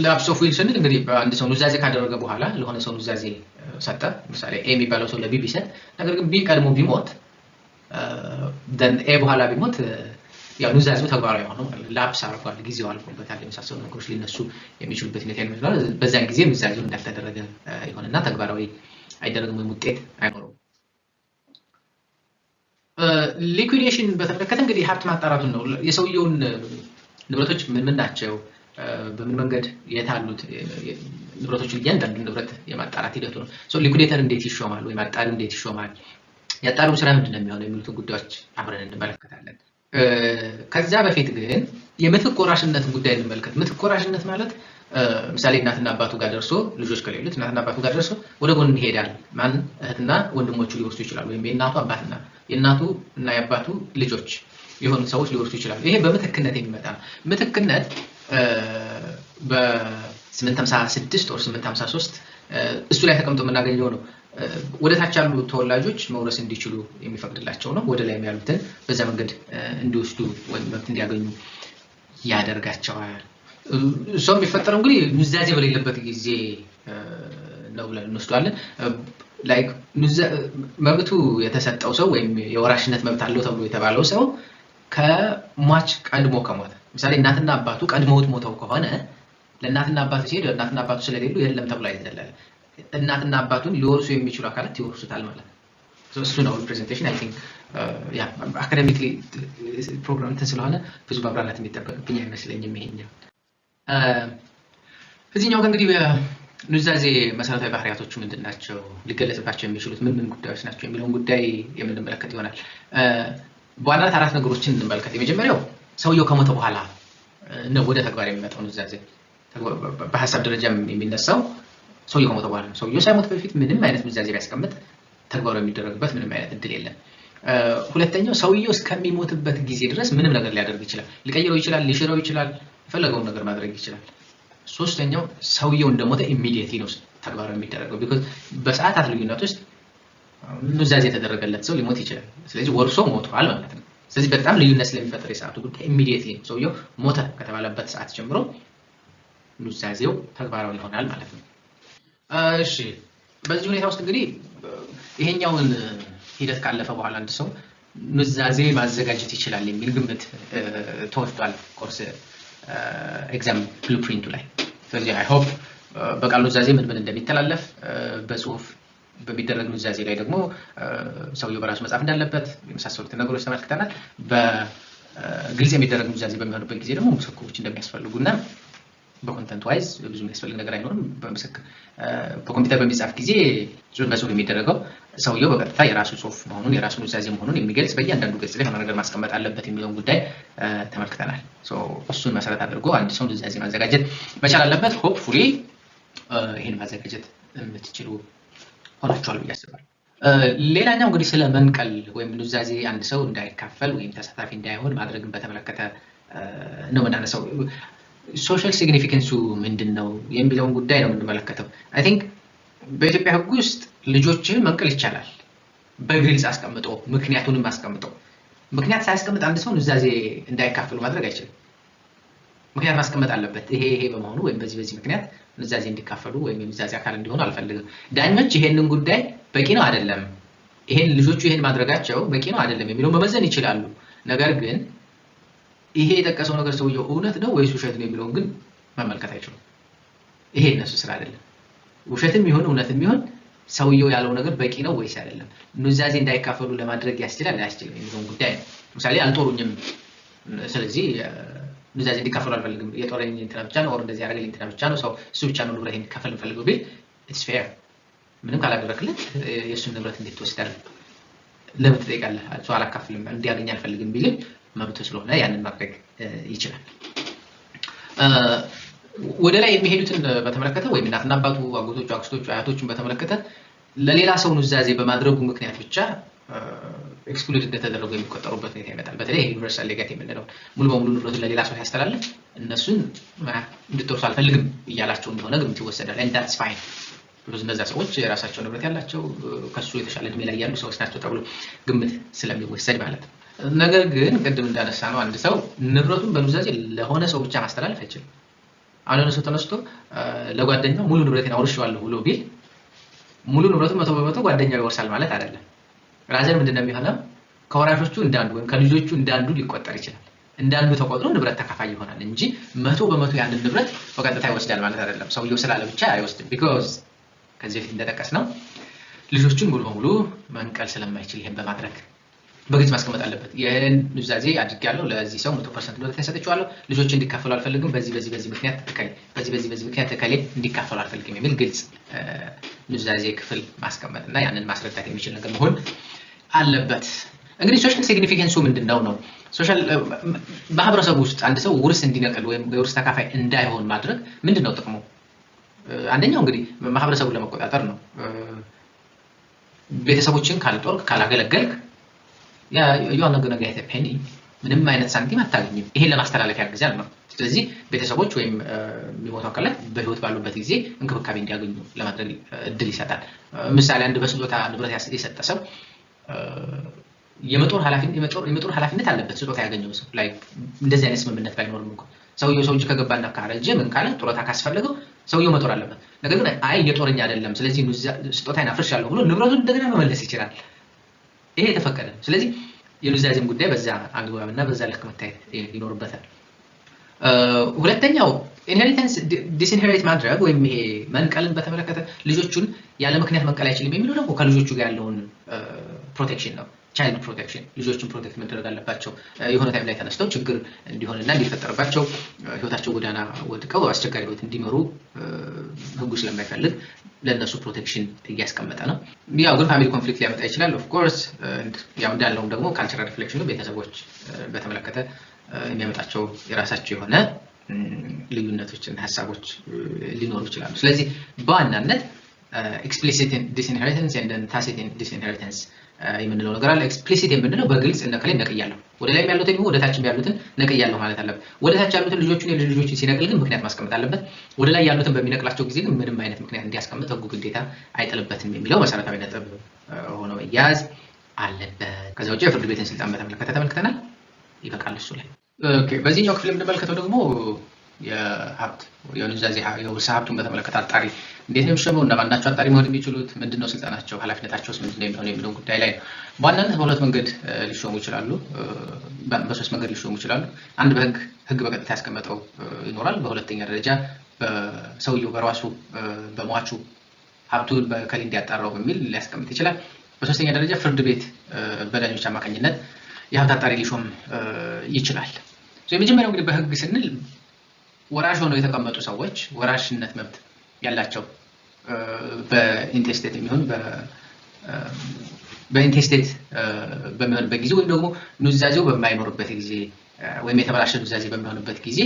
ላፕስ ኦፍ ዊል ስንል እንግዲህ አንድ ሰው ኑዛዜ ካደረገ በኋላ ለሆነ ሰው ኑዛዜ ሰጠ። ምሳሌ ኤ የሚባለው ሰው ለቢ ቢሰጥ ነገር ግን ቢ ቀድሞ ቢሞት ደን ኤ በኋላ ቢሞት ያው ኑዛዜው ተግባራዊ ሆኖ ላፕስ አድርጓል፣ ጊዜው አልፎበታል፣ የመሳሰሉ ነገሮች ሊነሱ የሚችሉበት ሁኔታ ይኖራል። በዛን ጊዜ ኑዛዜው እንዳልተደረገ ይሆንና ተግባራዊ አይደረግም ወይም ውጤት አይኖረውም። ሊኩዊዴሽን በተመለከተ እንግዲህ ሀብት ማጣራቱን ነው። የሰውየውን ንብረቶች ምን ናቸው፣ በምን መንገድ የታሉት ንብረቶችን እያንዳንዱ ንብረት የማጣራት ሂደቱ ነው። ሊኩዊዴተር እንዴት ይሾማል ወይም አጣሪ እንዴት ይሾማል፣ ያጣሪው ስራ ምንድን ነው የሚሆነው የሚሉትን ጉዳዮች አብረን እንመለከታለን። ከዛ በፊት ግን የምትክ ወራሽነትን ጉዳይ እንመልከት። ምትክ ወራሽነት ማለት ምሳሌ እናትና አባቱ ጋር ደርሶ ልጆች ከሌሉት እናትና አባቱ ጋር ደርሶ ወደ ጎን ይሄዳል። ማን እህትና ወንድሞቹ ሊወርሱ ይችላሉ፣ ወይም የእናቱ አባትና የእናቱ እና የአባቱ ልጆች የሆኑ ሰዎች ሊወርሱ ይችላሉ። ይሄ በምትክነት የሚመጣ ነው። ምትክነት በ856 or 853 እሱ ላይ ተቀምጦ የምናገኘው ነው። ወደ ታች ያሉ ተወላጆች መውረስ እንዲችሉ የሚፈቅድላቸው ነው። ወደ ላይ ያሉትን በዛ መንገድ እንዲወስዱ ወይም መብት እንዲያገኙ ያደርጋቸዋል። እሱም የሚፈጠረው እንግዲህ ኑዛዜ በሌለበት ጊዜ ነው ብለን እንወስዳለን። ላይክ መብቱ የተሰጠው ሰው ወይም የወራሽነት መብት አለው ተብሎ የተባለው ሰው ከሟች ቀድሞ ከሞተ ምሳሌ እናትና አባቱ ቀድሞት ሞተው ከሆነ ለእናትና አባቱ ሲሄድ እናትና አባቱ ስለሌሉ የለም ተብሎ አይዘለለ። እናትና አባቱን ሊወርሱ የሚችሉ አካላት ይወርሱታል ማለት ነው። እሱ ነው ሪፕሬዘንቴሽን። አይ ቲንክ ያ አካዳሚክሊ ፕሮግራም እንትን ስለሆነ ብዙ ማብራራት የሚጠበቅብኝ አይመስለኝም። ይሄኛው እዚህኛው እንግዲህ ኑዛዜ መሰረታዊ ባህሪያቶቹ ምንድናቸው፣ ሊገለጽባቸው የሚችሉት ምን ጉዳዮች ናቸው የሚለውን ጉዳይ የምንመለከት ይሆናል። በዋናነት አራት ነገሮችን እንመልከት። የመጀመሪያው ሰውየው ከሞተ በኋላ ነው ወደ ተግባር የሚመጣው ኑዛዜ። በሐሳብ ደረጃ የሚነሳው ሰውየው ከሞተ በኋላ ነው። ሰውየው ሳይሞት በፊት ምንም አይነት ኑዛዜ ቢያስቀምጥ ተግባራዊ የሚደረግበት ምንም አይነት እድል የለም። ሁለተኛው ሰውየው እስከሚሞትበት ጊዜ ድረስ ምንም ነገር ሊያደርግ ይችላል፣ ሊቀይረው ይችላል፣ ሊሽረው ይችላል፣ የፈለገውን ነገር ማድረግ ይችላል። ሶስተኛው ሰውየው እንደሞተ ኢሚዲየትሊ ነው ተግባራዊ የሚደረገው። ቢኮዝ በሰዓታት ልዩነት ውስጥ ኑዛዜ የተደረገለት ሰው ሊሞት ይችላል። ስለዚህ ወርሶ ሞቷል ማለት ነው። ስለዚህ በጣም ልዩነት ስለሚፈጠር የሰዓቱ ጉዳይ ኢሚዲየትሊ ነው። ሰውየው ሞተ ከተባለበት ሰዓት ጀምሮ ኑዛዜው ተግባራዊ ይሆናል ማለት ነው። እሺ፣ በዚህ ሁኔታ ውስጥ እንግዲህ ይሄኛውን ሂደት ካለፈ በኋላ አንድ ሰው ኑዛዜ ማዘጋጀት ይችላል የሚል ግምት ተወስዷል ኮርስ ኤግዛም ብሉፕሪንቱ ላይ። ስለዚህ አይ ሆፕ በቃል ኑዛዜ ምን እንደሚተላለፍ በጽሁፍ በሚደረግ ኑዛዜ ላይ ደግሞ ሰውየው በራሱ መጻፍ እንዳለበት የመሳሰሉትን ነገሮች ተመልክተናል። በግልጽ የሚደረግ ኑዛዜ በሚሆንበት ጊዜ ደግሞ ምስክሮች እንደሚያስፈልጉና በኮንተንት ዋይዝ ብዙ የሚያስፈልግ ነገር አይኖርም። በኮምፒውተር በሚጻፍ ጊዜ በጽሁፍ የሚደረገው ሰውየው በቀጥታ የራሱ ጽሁፍ መሆኑን የራሱ ኑዛዜ መሆኑን የሚገልጽ በእያንዳንዱ ገጽ ላይ ሆነ ነገር ማስቀመጥ አለበት የሚለውን ጉዳይ ተመልክተናል። እሱን መሰረት አድርጎ አንድ ሰው ኑዛዜ ማዘጋጀት መቻል አለበት። ሆፕፉሊ ይሄን ማዘጋጀት የምትችሉ ሆናችኋል ብዬ አስባለሁ። ሌላኛው እንግዲህ ስለ መንቀል ወይም ኑዛዜ አንድ ሰው እንዳይካፈል ወይም ተሳታፊ እንዳይሆን ማድረግን በተመለከተ ነው የምናነሳው። ሶሻል ሲግኒፊካንሱ ምንድነው የሚለውን ጉዳይ ነው የምንመለከተው። አይ ቲንክ በኢትዮጵያ ሕግ ውስጥ ልጆችን መንቀል ይቻላል በግልጽ አስቀምጦ ምክንያቱንም አስቀምጦ። ምክንያት ሳያስቀምጥ አንድ ሰው ኑዛዜ እንዳይካፈሉ ማድረግ አይችልም። ምክንያት ማስቀመጥ አለበት። ይሄ በመሆኑ ወይም በዚህ ምክንያት ኑዛዜ እንዲካፈሉ ወይም የኑዛዜ አካል እንዲሆኑ አልፈልግም። ዳኞች ይሄንን ጉዳይ በቂ ነው አይደለም፣ ልጆቹ ይሄን ማድረጋቸው በቂ ነው አይደለም የሚለውን መመዘን ይችላሉ። ነገር ግን ይሄ የጠቀሰው ነገር ሰውየው እውነት ነው ወይስ ውሸት ነው የሚለውን ግን መመልከት አይችሉም። ይሄ እነሱ ስራ አይደለም። ውሸትም ይሁን እውነትም ይሁን ሰውየው ያለው ነገር በቂ ነው ወይስ አይደለም፣ ኑዛዜ እንዳይካፈሉ ለማድረግ ያስችላል አያስችልም የሚለውን ጉዳይ ነው። ለምሳሌ አልጦሩኝም፣ ስለዚህ ኑዛዜ እንዲካፈሉ አልፈልግም፣ የጦረኝ እንትና ብቻ ነው፣ እንደዚህ ያደረገልኝ እንትና ብቻ ነው፣ እሱ ብቻ ነው ንብረት እንዲካፈል ፈልገው ቢል ኢትስ ፌር። ምንም ካላደረክለት የእሱን ንብረት እንዴት ትወስዳለህ? ለምን ትጠይቃለህ? እሱ አላካፍልም እንዲያገኝ አልፈልግም ቢልም መብቱ ስለሆነ ያንን ማድረግ ይችላል። ወደ ላይ የሚሄዱትን በተመለከተ ወይም እናትና አባቱ፣ አጎቶቹ፣ አክስቶቹ፣ አያቶቹን በተመለከተ ለሌላ ሰው ኑዛዜ በማድረጉ ምክንያት ብቻ ኤክስክሉድ እንደተደረጉ የሚቆጠሩበት ሁኔታ ይመጣል። በተለይ ዩኒቨርሳል ሌጋቲ የምንለው ሙሉ በሙሉ ንብረቱን ለሌላ ሰው ያስተላልፍ እነሱን እንድትወርሱ አልፈልግም እያላቸው እንደሆነ ግምት ይወሰዳል። and that's fine because እነዛ ሰዎች የራሳቸው ንብረት ያላቸው ከሱ የተሻለ እድሜ ላይ ያሉ ሰዎች ናቸው ተብሎ ግምት ስለሚወሰድ ማለት ነው። ነገር ግን ቅድም እንዳነሳ ነው አንድ ሰው ንብረቱን በኑዛዜ ለሆነ ሰው ብቻ ማስተላለፍ አይችልም። አሁን ሰው ተነስቶ ለጓደኛው ሙሉ ንብረቴን አውርሼዋለሁ ብሎ ቢል ሙሉ ንብረቱን 100% ጓደኛው ይወርሳል ማለት አይደለም። ራዘር ምንድነው የሚሆነው? ከወራሾቹ እንዳንዱ ወይም ከልጆቹ እንዳንዱ ሊቆጠር ይችላል። እንዳንዱ ተቆጥሮ ንብረት ተካፋይ ይሆናል እንጂ 100% ያንን ንብረት በቀጥታ ይወስዳል ማለት አይደለም። ሰውየው ስላለ ብቻ አይወስድም። because ከዚህ በፊት እንደጠቀስነው ልጆቹን ሙሉ በሙሉ መንቀል ስለማይችል ይሄን በማድረግ በግልጽ ማስቀመጥ አለበት። ይሄን ኑዛዜ አድርጌያለሁ፣ ለዚህ ሰው 100% ንብረት ተሰጥቷለሁ፣ ልጆች እንዲካፈሉ አልፈልግም፣ በዚህ ምክንያት ተከለ በዚህ ምክንያት ተከለ እንዲካፈሉ አልፈልግም የሚል ግልጽ ኑዛዜ ክፍል ማስቀመጥና ያንን ማስረዳት የሚችል ነገር መሆን አለበት። እንግዲህ ሶሻል ሲግኒፊካንሱ ምንድነው ነው? ሶሻል ማህበረሰብ ውስጥ አንድ ሰው ውርስ እንዲነቀል ወይም የውርስ ተካፋይ እንዳይሆን ማድረግ ምንድነው ጥቅሙ? አንደኛው እንግዲህ ማህበረሰቡን ለመቆጣጠር ነው። ቤተሰቦችን ካልጦርክ ካላገለገልክ you are not going to get a penny ምንም አይነት ሳንቲም አታገኝም። ይሄን ለማስተላለፍ ያግዛል ነው። ስለዚህ ቤተሰቦች ወይም የሚሞቱ አካላት በህይወት ባሉበት ጊዜ እንክብካቤ እንዲያገኙ ለማድረግ እድል ይሰጣል። ምሳሌ አንድ በስጦታ ንብረት የሰጠ ሰው የመጦር ኃላፊነት አለበት። ስጦታ ያገኘው ሰው ላይ እንደዚህ አይነት ስምምነት ባይኖርም እንኳን ሰውየው ሰው እጅ ከገባና ካረጀ ምን ካለ ጡረታ ካስፈለገው ሰውየው መጦር አለበት። ነገር ግን አይ የጦረኛ አይደለም ስለዚህ ስጦታዬን አፍርሻለሁ ብሎ ንብረቱን እንደገና መመለስ ይችላል። ይሄ የተፈቀደ ነው። ስለዚህ የኑዛዜም ጉዳይ በዛ አግባብና በዛ ልክ መታየት ይኖርበታል። ሁለተኛው ኢንሄሪታንስ ዲስኢንሄሪት ማድረግ ወይም ይሄ መንቀልን በተመለከተ ልጆቹን ያለ ምክንያት መንቀል አይችልም የሚለው ደግሞ ከልጆቹ ጋር ያለውን ፕሮቴክሽን ነው። ቻይልድ ፕሮቴክሽን ልጆቹን ፕሮቴክት መደረግ አለባቸው። የሆነ ታይም ላይ ተነስተው ችግር እንዲሆንና እንዲፈጠርባቸው ህይወታቸው ጎዳና ወድቀው አስቸጋሪ ህይወት እንዲመሩ ህጉ ስለማይፈልግ ለነሱ ፕሮቴክሽን እያስቀመጠ ነው። ያው ግን ፋሚሊ ኮንፍሊክት ሊያመጣ ይችላል ኦፍ ኮርስ። ያው እንዳልነው ደግሞ ካልቸራል ሪፍሌክሽኑ ቤተሰቦች በተመለከተ የሚያመጣቸው የራሳቸው የሆነ ልዩነቶችና ሐሳቦች ሊኖሩ ይችላሉ። ስለዚህ በዋናነት explicit disinheritance and tacit disinheritance የምንለው ነገር አለ። ኤክስፕሊሲት የምንለው በግልጽ ነቀለ ነቀያለሁ ወደ ላይ ያሉትን ወደ ታችም ያሉትን ነቀያለሁ ማለት አለበት። ወደ ታች ያሉትን ልጆቹን ሲነቅል ግን ምክንያት ማስቀመጥ አለበት። ወደ ላይ ያሉትን በሚነቅላቸው ጊዜ ግን ምንም አይነት ምክንያት እንዲያስቀምጥ ህጉ ግዴታ አይጥልበትም የሚለው መሰረታዊ ነጥብ ሆኖ መያዝ አለበት። ከዛ ውጪ የፍርድ ቤትን ስልጣን በተመለከተ ተመልክተናል። ይበቃል እሱ ላይ። ኦኬ በዚህኛው ክፍል የምንመለከተው ደግሞ የሀብት የኑዛዜ የውርስ ሀብቱን በተመለከተ አጣሪ እንዴት ነው የሚሾመው? እነማን ናቸው አጣሪ መሆን የሚችሉት? ምንድነው ስልጣናቸው? ኃላፊነታቸውስ ምንድነው የሚሆነው የሚለው ጉዳይ ላይ ነው። በዋናነት በሁለት መንገድ ሊሾሙ ይችላሉ፣ በሶስት መንገድ ሊሾሙ ይችላሉ። አንድ በህግ በቀጥታ ያስቀመጠው ይኖራል። በሁለተኛ ደረጃ በሰውየው በራሱ በሟቹ ሀብቱን በከሌ እንዲያጣራው በሚል ሊያስቀምጥ ይችላል። በሶስተኛ ደረጃ ፍርድ ቤት በዳኞች አማካኝነት የሀብት አጣሪ ሊሾም ይችላል። የመጀመሪያው እንግዲህ በህግ ስንል ወራሽ ሆነው የተቀመጡ ሰዎች ወራሽነት መብት ያላቸው በኢንቴስቴት የሚሆን በኢንቴስቴት በሚሆንበት ጊዜ ወይም ደግሞ ኑዛዜው በማይኖርበት ጊዜ ወይም የተበላሸ ኑዛዜ በሚሆንበት ጊዜ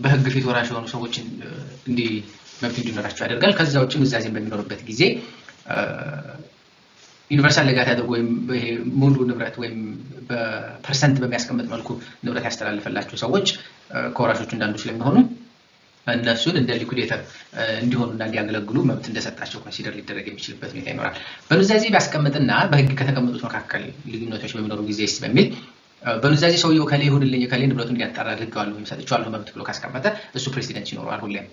በህግ ፊት ወራሽ የሆኑ ሰዎችን መብት እንዲኖራቸው ያደርጋል። ከዛ ውጭ ኑዛዜን በሚኖርበት ጊዜ ዩኒቨርሳል ሌጋሲ አድርጎ ወይም ይሄ ሙሉ ንብረት ወይም በፐርሰንት በሚያስቀምጥ መልኩ ንብረት ያስተላልፈላቸው ሰዎች ከወራሾቹ እንዳንዱ ስለሚሆኑ እነሱን እንደ ሊኩዴተር እንዲሆኑና እንዲያገለግሉ መብት እንደሰጣቸው ኮንሲደር ሊደረግ የሚችልበት ሁኔታ ይኖራል። በኑዛዜ ቢያስቀምጥና በህግ ከተቀመጡት መካከል ልዩነቶች በሚኖሩ ጊዜስ በሚል በኑዛዜ ሰውየው ከሌ ይሁንልኝ ከሌ ንብረቱን እንዲያጣራ አድርገዋለሁ ወይም ሰጥቻለሁ መብት ብሎ ካስቀመጠ እሱ ፕሬሲደንት ይኖረዋል። ሁሌም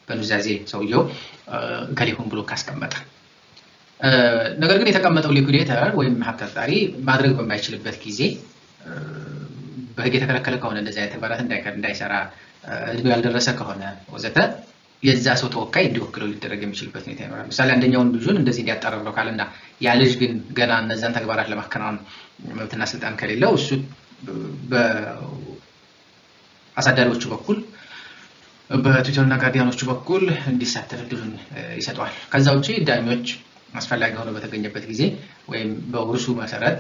በኑዛዜ ሰውየው ከሌ ይሁን ብሎ ካስቀመጠ ነገር ግን የተቀመጠው ሊኩዴተር ወይም ሀብት አጣሪ ማድረግ በማይችልበት ጊዜ በህግ የተከለከለ ከሆነ እንደዚህ አይነት ተግባራት እንዳይሰራ እድሜው ያልደረሰ ከሆነ ወዘተ የዛ ሰው ተወካይ እንዲወክለው ሊደረግ የሚችልበት ሁኔታ ይኖራል። ምሳሌ አንደኛውን ልጁን እንደዚህ እንዲያጣረረው ካለና ያ ልጅ ግን ገና እነዛን ተግባራት ለማከናወን መብትና ስልጣን ከሌለው እሱ በአሳዳሪዎቹ በኩል በትዊተርና ጋርዲያኖቹ በኩል እንዲሳተፍ እድሉን ይሰጠዋል። ከዛ ውጪ ዳኞች አስፈላጊ ሆኖ በተገኘበት ጊዜ ወይም በውርሱ መሰረት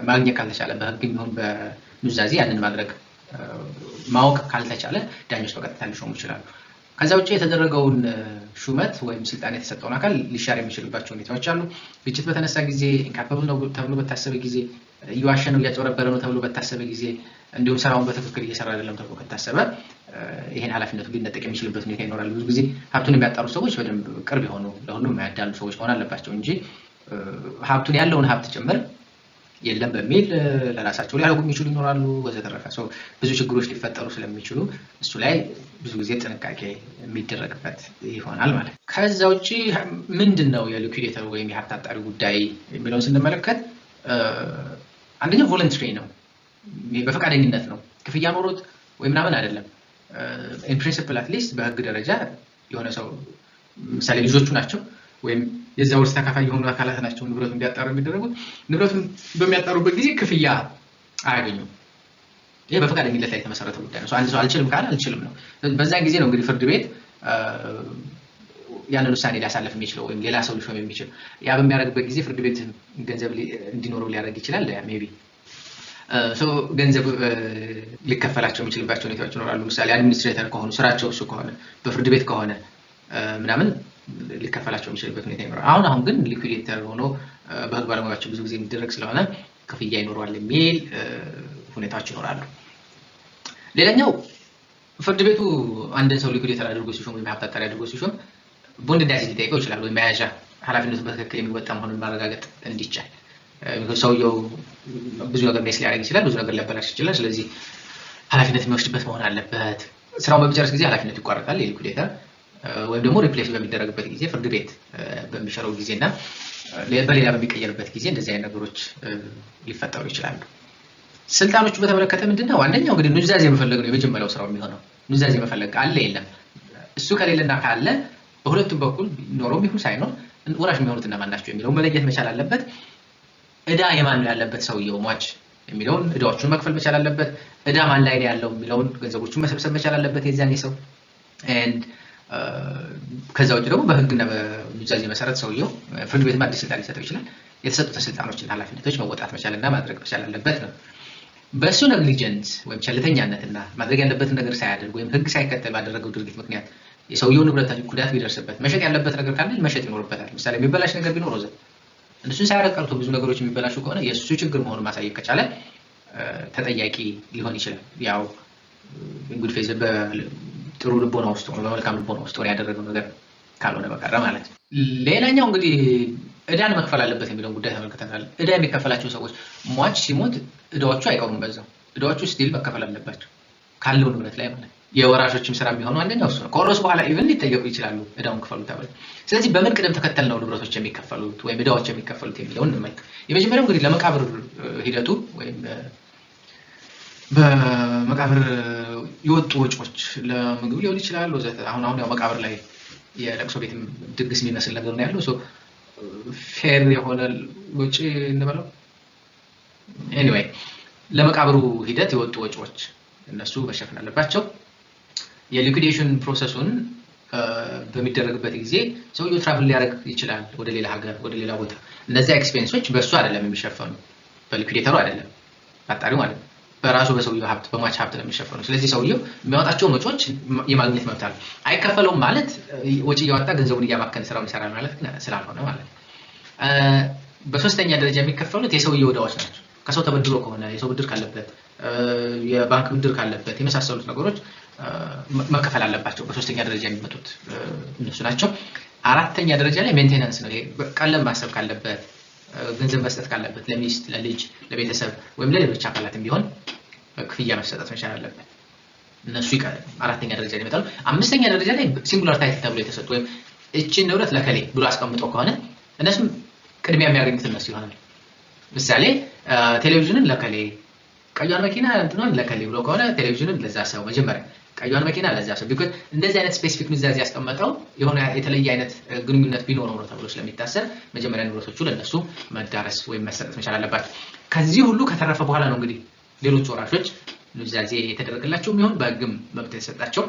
ማግኘት ካልተቻለ በህግም ይሁን በኑዛዜ ያንን ማድረግ ማወቅ ካልተቻለ ዳኞች በቀጥታ ሊሾሙ ይችላሉ። ከዛ ውጪ የተደረገውን ሹመት ወይም ስልጣን የተሰጠውን አካል ሊሻር የሚችልባቸው ሁኔታዎች አሉ። ግጭት በተነሳ ጊዜ፣ ኢንካፓብል ነው ተብሎ በታሰበ ጊዜ፣ እየዋሸ ነው እያጭበረበረ ነው ተብሎ በታሰበ ጊዜ፣ እንዲሁም ስራውን በትክክል እየሰራ አይደለም ተብሎ ከታሰበ ይሄን ኃላፊነቱ ሊነጠቅ የሚችልበት ሁኔታ ይኖራል። ብዙ ጊዜ ሀብቱን የሚያጣሩ ሰዎች በደንብ ቅርብ የሆኑ ለሁሉም የማያዳሉ ሰዎች መሆን አለባቸው እንጂ ሀብቱን ያለውን ሀብት ጭምር የለም በሚል ለራሳቸው ሊያደርጉ የሚችሉ ይኖራሉ ወዘተረፈ። ብዙ ችግሮች ሊፈጠሩ ስለሚችሉ እሱ ላይ ብዙ ጊዜ ጥንቃቄ የሚደረግበት ይሆናል ማለት ነው። ከዛ ውጪ ምንድነው የሊኩዊዴተር ወይም የሀብት አጣሪ ጉዳይ የሚለውን ስንመለከት አንደኛው ቮለንተሪ ነው፣ በፈቃደኝነት ነው፣ ክፍያ ኖሮት ወይ ምናምን አይደለም። ኢን ፕሪንሲፕል አትሊስት በህግ ደረጃ የሆነ ሰው ምሳሌ ልጆቹ ናቸው ወይም የዛ ውርስ ተካፋይ የሆኑ አካላት ናቸው ንብረቱን እንዲያጣሩ የሚደረጉት። ንብረቱን በሚያጣሩበት ጊዜ ክፍያ አያገኙም። ይሄ በፈቃደኝነት ላይ የተመሰረተ ጉዳይ ነው። አንድ ሰው አልችልም ካለ አልችልም ነው። በዛን ጊዜ ነው እንግዲህ ፍርድ ቤት ያንን ውሳኔ ሊያሳልፍ የሚችለው ወይም ሌላ ሰው ሊሾም የሚችል። ያ በሚያደርግበት ጊዜ ፍርድ ቤት ገንዘብ እንዲኖረው ሊያደርግ ይችላል። ሜቢ ገንዘብ ሊከፈላቸው የሚችልባቸው ሁኔታዎች ይኖራሉ። ምሳሌ አድሚኒስትሬተር ከሆኑ ስራቸው እሱ ከሆነ በፍርድ ቤት ከሆነ ምናምን ሊከፈላቸው የሚችልበት ሁኔታ ይኖራል። አሁን ግን ሊኩዊዴተር ሆኖ በህግ ባለሙያዎች ብዙ ጊዜ የሚደረግ ስለሆነ ክፍያ ይኖረዋል የሚል ሁኔታዎች ይኖራሉ። ሌላኛው ፍርድ ቤቱ አንድን ሰው ሊኩዊዴተር አድርጎ ሲሾም ወይም ሀብት አጣሪ አድርጎ ሲሾም ቦንድ እንዳይዝ ሊጠይቀው ይችላል፣ ወይም መያዣ ኃላፊነቱን በትክክል የሚወጣ መሆኑን ማረጋገጥ እንዲቻል። ሰውየው ብዙ ነገር ሜስ ሊያደርግ ይችላል፣ ብዙ ነገር ሊያበላሽ ይችላል። ስለዚህ ኃላፊነት የሚወስድበት መሆን አለበት። ስራውን በሚጨርስ ጊዜ ኃላፊነቱ ይቋረጣል የሊኩዊዴተር ወይም ደግሞ ሪፕሌስ በሚደረግበት ጊዜ ፍርድ ቤት በሚሽረው ጊዜና በሌላ በሚቀየርበት ጊዜ እንደዚህ አይነት ነገሮች ሊፈጠሩ ይችላሉ። ስልጣኖቹ በተመለከተ ምንድነው? አንደኛው እንግዲህ ኑዛዜ መፈለግ ነው የመጀመሪያው ስራው የሚሆነው። ኑዛዜ መፈለግ አለ የለም። እሱ ከሌለና ካለ በሁለቱም በኩል ኖሮም ይሁን ሳይኖር ወራሽ የሚሆኑት እነማን ናቸው የሚለው መለየት መቻል አለበት። እዳ የማን ነው ያለበት ሰውየው ሟች የሚለውን እዳዎቹን መክፈል መቻል አለበት። እዳ ማን ላይ ነው ያለው የሚለውን ገንዘቦቹን መሰብሰብ መቻል አለበት የዛኔ ሰው። ከዛ ውጭ ደግሞ በህግና በኑዛዜ መሰረት ሰውየው ፍርድ ቤት አዲስ ስልጣን ሊሰጠው ይችላል። የተሰጡት ስልጣኖችና ኃላፊነቶች መወጣት መቻልና ማድረግ መቻል አለበት ነው። በሱ ኔግሊጀንስ ወይም ቸልተኛነትና ማድረግ ያለበትን ነገር ሳያደርግ ወይም ህግ ሳይከተል ባደረገው ድርጊት ምክንያት የሰውየው ንብረት ጉዳት ቢደርስበት መሸጥ ያለበት ነገር ካለ መሸጥ ይኖርበታል። ምሳሌ የሚበላሽ ነገር ቢኖር እነሱን ሳያደርግ ቀርቶ ብዙ ነገሮች የሚበላሹ ከሆነ የሱ ችግር መሆኑን ማሳየት ከቻለ ተጠያቂ ሊሆን ይችላል። ያው እንግዲህ ፌዝ በጥሩ ልቦና ውስጥ ሆኖ በመልካም ልቦና ውስጥ ሆኖ ያደረገው ነገር ካልሆነ በቀረ ማለት ነው። ሌላኛው እንግዲህ እዳን መክፈል አለበት የሚለውን ጉዳይ ተመልክተናል። እዳ የሚከፈላቸው ሰዎች ሟች ሲሞት እዳዎቹ አይቀሩም፣ በዛው እዳዎቹ ስቲል መከፈል አለባቸው ካለው ንብረት ላይ ማለት ነው። የወራሾችም ስራ የሚሆነው አንደኛው እሱ ነው። ከወረሱ በኋላ ኢቭን ሊጠየቁ ይችላሉ እዳውን ክፈሉ ተብለው። ስለዚህ በምን ቅደም ተከተል ነው ንብረቶች የሚከፈሉት ወይም እዳዎች የሚከፈሉት የሚለውን እንመልከት። የመጀመሪያው እንግዲህ ለመቃብር ሂደቱ ወይም በመቃብር የወጡ ወጪዎች ለምግብ ሊሆን ይችላል ወዘተ። አሁን ያው መቃብር ላይ የለቅሶ ቤትም ድግስ የሚመስል ነገር ነው ያለው። ፌር የሆነ ወጪ እንበለው። ኤኒዌይ ለመቃብሩ ሂደት የወጡ ወጪዎች እነሱ መሸፈን አለባቸው። የሊኩዊዴሽን ፕሮሰሱን በሚደረግበት ጊዜ ሰውየው ትራቭል ሊያደርግ ይችላል ወደ ሌላ ሀገር ወደ ሌላ ቦታ። እነዚህ ኤክስፔንሶች በእሱ አይደለም የሚሸፈኑ፣ በሊኩዊዴተሩ አይደለም አጣሪው ማለት ነው። በራሱ በሰውየው ሀብት በሟች ሀብት ነው የሚሸፈኑ። ስለዚህ ሰውየው የሚያወጣቸውን ወጪዎች የማግኘት መብት አለው። አይከፈለውም ማለት ወጪ እያወጣ ገንዘቡን እያባከነ ስራውን ይሰራል ማለት ስላልሆነ ማለት ነው። በሶስተኛ ደረጃ የሚከፈሉት የሰውየው ዕዳዎች ናቸው። ከሰው ተበድሮ ከሆነ የሰው ብድር ካለበት፣ የባንክ ብድር ካለበት የመሳሰሉት ነገሮች መከፈል አለባቸው። በሶስተኛ ደረጃ የሚመጡት እነሱ ናቸው። አራተኛ ደረጃ ላይ ሜንቴናንስ ነው። ቀለም ማሰብ ካለበት፣ ገንዘብ መስጠት ካለበት ለሚስት፣ ለልጅ፣ ለቤተሰብ ወይም ለሌሎች አካላትም ቢሆን ክፍያ መሰጠት መቻል አለበት። እነሱ አራተኛ ደረጃ ላይ ይመጣሉ። አምስተኛ ደረጃ ላይ ሲንጉላር ታይትል ተብሎ የተሰጡ ወይም እቺን ንብረት ለከሌ ብሎ አስቀምጦ ከሆነ እነሱም ቅድሚያ የሚያገኙት እነሱ ይሆናል። ምሳሌ ቴሌቪዥንን ለከሌ፣ ቀዩን መኪና እንትኑን ለከሌ ብሎ ከሆነ ቴሌቪዥኑን ለዛ ሰው መጀመሪያ ቀዩን መኪና ለዛ ሰው ቢኮዝ እንደዚህ አይነት ስፔሲፊክ ኑዛዜ ያስቀመጠው የሆነ የተለየ አይነት ግንኙነት ቢኖረው ነው ተብሎ ስለሚታሰብ መጀመሪያ ንብረቶቹ ለነሱ መዳረስ ወይም መሰጠት መቻል አለባቸው። ከዚህ ሁሉ ከተረፈ በኋላ ነው እንግዲህ ሌሎች ወራሾች ኑዛዜ የተደረገላቸው የሚሆን በህግም መብት የተሰጣቸው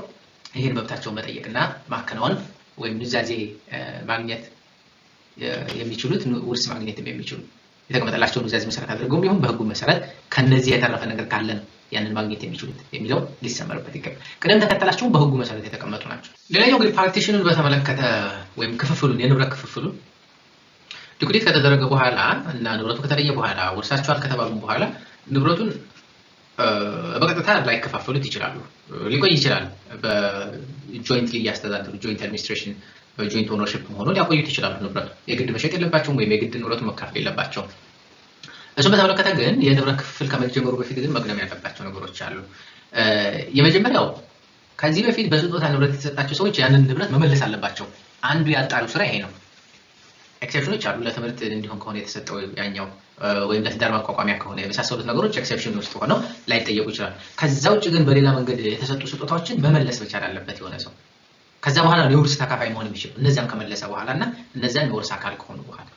ይሄን መብታቸውን መጠየቅና ማከናወን ወይም ኑዛዜ ማግኘት የሚችሉት ውርስ ማግኘት የሚችሉት የተቀመጠላቸው ኑዛዜ መሰረት አድርገው ቢሆን በህጉ መሰረት ከነዚህ የተረፈ ነገር ካለ ነው ያንን ማግኘት የሚችሉት የሚለው ሊሰመርበት ይገባል። ቅደም ተከተላቸው በህጉ መሰረት የተቀመጡ ናቸው። ሌላኛው እንግዲህ ፓርቲሽኑን በተመለከተ ወይም ክፍፍሉን የንብረት ክፍፍሉን ዲኩዴት ከተደረገ በኋላ እና ንብረቱ ከተለየ በኋላ ወርሳቸዋል ከተባሉ በኋላ ንብረቱን በቀጥታ ላይከፋፈሉት ይችላሉ። ሊቆይ ይችላል። በጆይንትሊ ያስተዳድሩ ጆይንት አድሚኒስትሬሽን በጆይንት ኦነርሺፕ ሆኖ ሊያቆዩት ይችላሉ። ንብረቱ የግድ መሸጥ የለባቸውም ወይም የግድ ንብረቱ መካፈል የለባቸውም። እሱን በተመለከተ ግን የንብረት ክፍል ከመጀመሩ በፊት ግን መቅደም ያለባቸው ነገሮች አሉ። የመጀመሪያው ከዚህ በፊት በስጦታ ንብረት የተሰጣቸው ሰዎች ያንን ንብረት መመለስ አለባቸው። አንዱ ያጣሉ ስራ ይሄ ነው። ኤክሰፕሽኖች አሉ። ለትምህርት እንዲሆን ከሆነ የተሰጠው ያኛው ወይም ለትዳር ማቋቋሚያ ከሆነ የመሳሰሉት ነገሮች ኤክሰፕሽን ውስጥ ሆነው ላይጠየቁ ይችላል። ከዛ ውጭ ግን በሌላ መንገድ የተሰጡ ስጦታዎችን መመለስ መቻል አለበት የሆነ ሰው። ከዛ በኋላ የውርስ ተካፋይ መሆን የሚችለው እነዚያን ከመለሰ በኋላና እነዚያን የውርስ አካል ከሆኑ በኋላ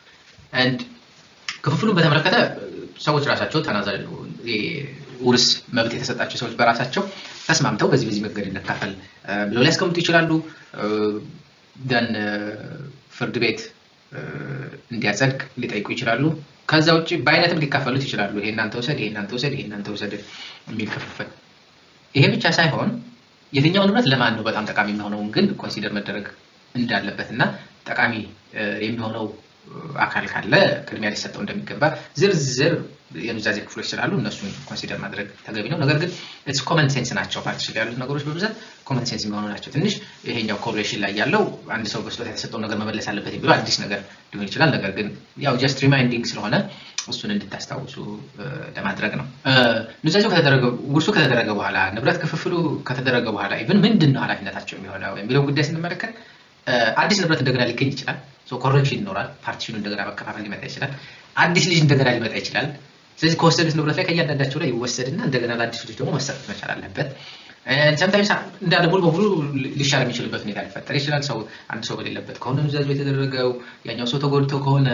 and ክፍፍሉን በተመለከተ ሰዎች ራሳቸው ተናዛዥ ውርስ መብት የተሰጣቸው ሰዎች በራሳቸው ተስማምተው በዚህ መንገድ እንካፈል ብለው ሊያስቀምጡ ይችላሉ። ደን ፍርድ ቤት እንዲያጸድቅ ሊጠይቁ ይችላሉ። ከዛ ውጭ በአይነትም ሊካፈሉት ይችላሉ። ይሄ እናንተ ወሰድ፣ ይሄ እናንተ ወሰድ፣ ይሄ እናንተ ወሰድ የሚል ክፍፍል። ይሄ ብቻ ሳይሆን የትኛው ንብረት ለማን ነው በጣም ጠቃሚ የሚሆነው ግን ኮንሲደር መደረግ እንዳለበትና ጠቃሚ የሚሆነው አካል ካለ ቅድሚያ ሊሰጠው እንደሚገባ ዝርዝር የኑዛዜ ክፍሎች ስላሉ እነሱን ኮንሲደር ማድረግ ተገቢ ነው። ነገር ግን it's common sense ናቸው። ፓርቲሽን ያሉት ነገሮች በብዛት common sense የሚሆኑ ናቸው። ትንሽ ይሄኛው ኮርሌሽን ላይ ያለው አንድ ሰው በስጦታ የተሰጠው ነገር መመለስ አለበት የሚለው አዲስ ነገር ሊሆን ይችላል። ነገር ግን ያው just reminding ስለሆነ እሱን እንድታስታውሱ ለማድረግ ነው። ኑዛዜው ውርሱ ከተደረገ በኋላ ንብረት ክፍፍሉ ከተደረገ በኋላ ኢቭን ምንድነው ኃላፊነታቸው የሚሆነው የሚለው ጉዳይ ስንመለከት አዲስ ንብረት እንደገና ሊገኝ ይችላል። ኮረክሽን ይኖራል። ፓርቲሽኑ እንደገና መከፋፈል ሊመጣ ይችላል። አዲስ ልጅ እንደገና ሊመጣ ይችላል። ስለዚህ ከወሰዱት ንብረት ላይ ከእያንዳንዳቸው ላይ ይወሰድና እንደገና ለአዲስ ልጅ ደግሞ መሰጠት መቻል አለበት። sometimes እንዳለ ሙሉ በሙሉ ሊሻር የሚችልበት ሁኔታ ሊፈጠር ይችላል። አንድ ሰው በሌለበት ከሆነ ኑዛዜው የተደረገው ያኛው ሰው ተጎድቶ ከሆነ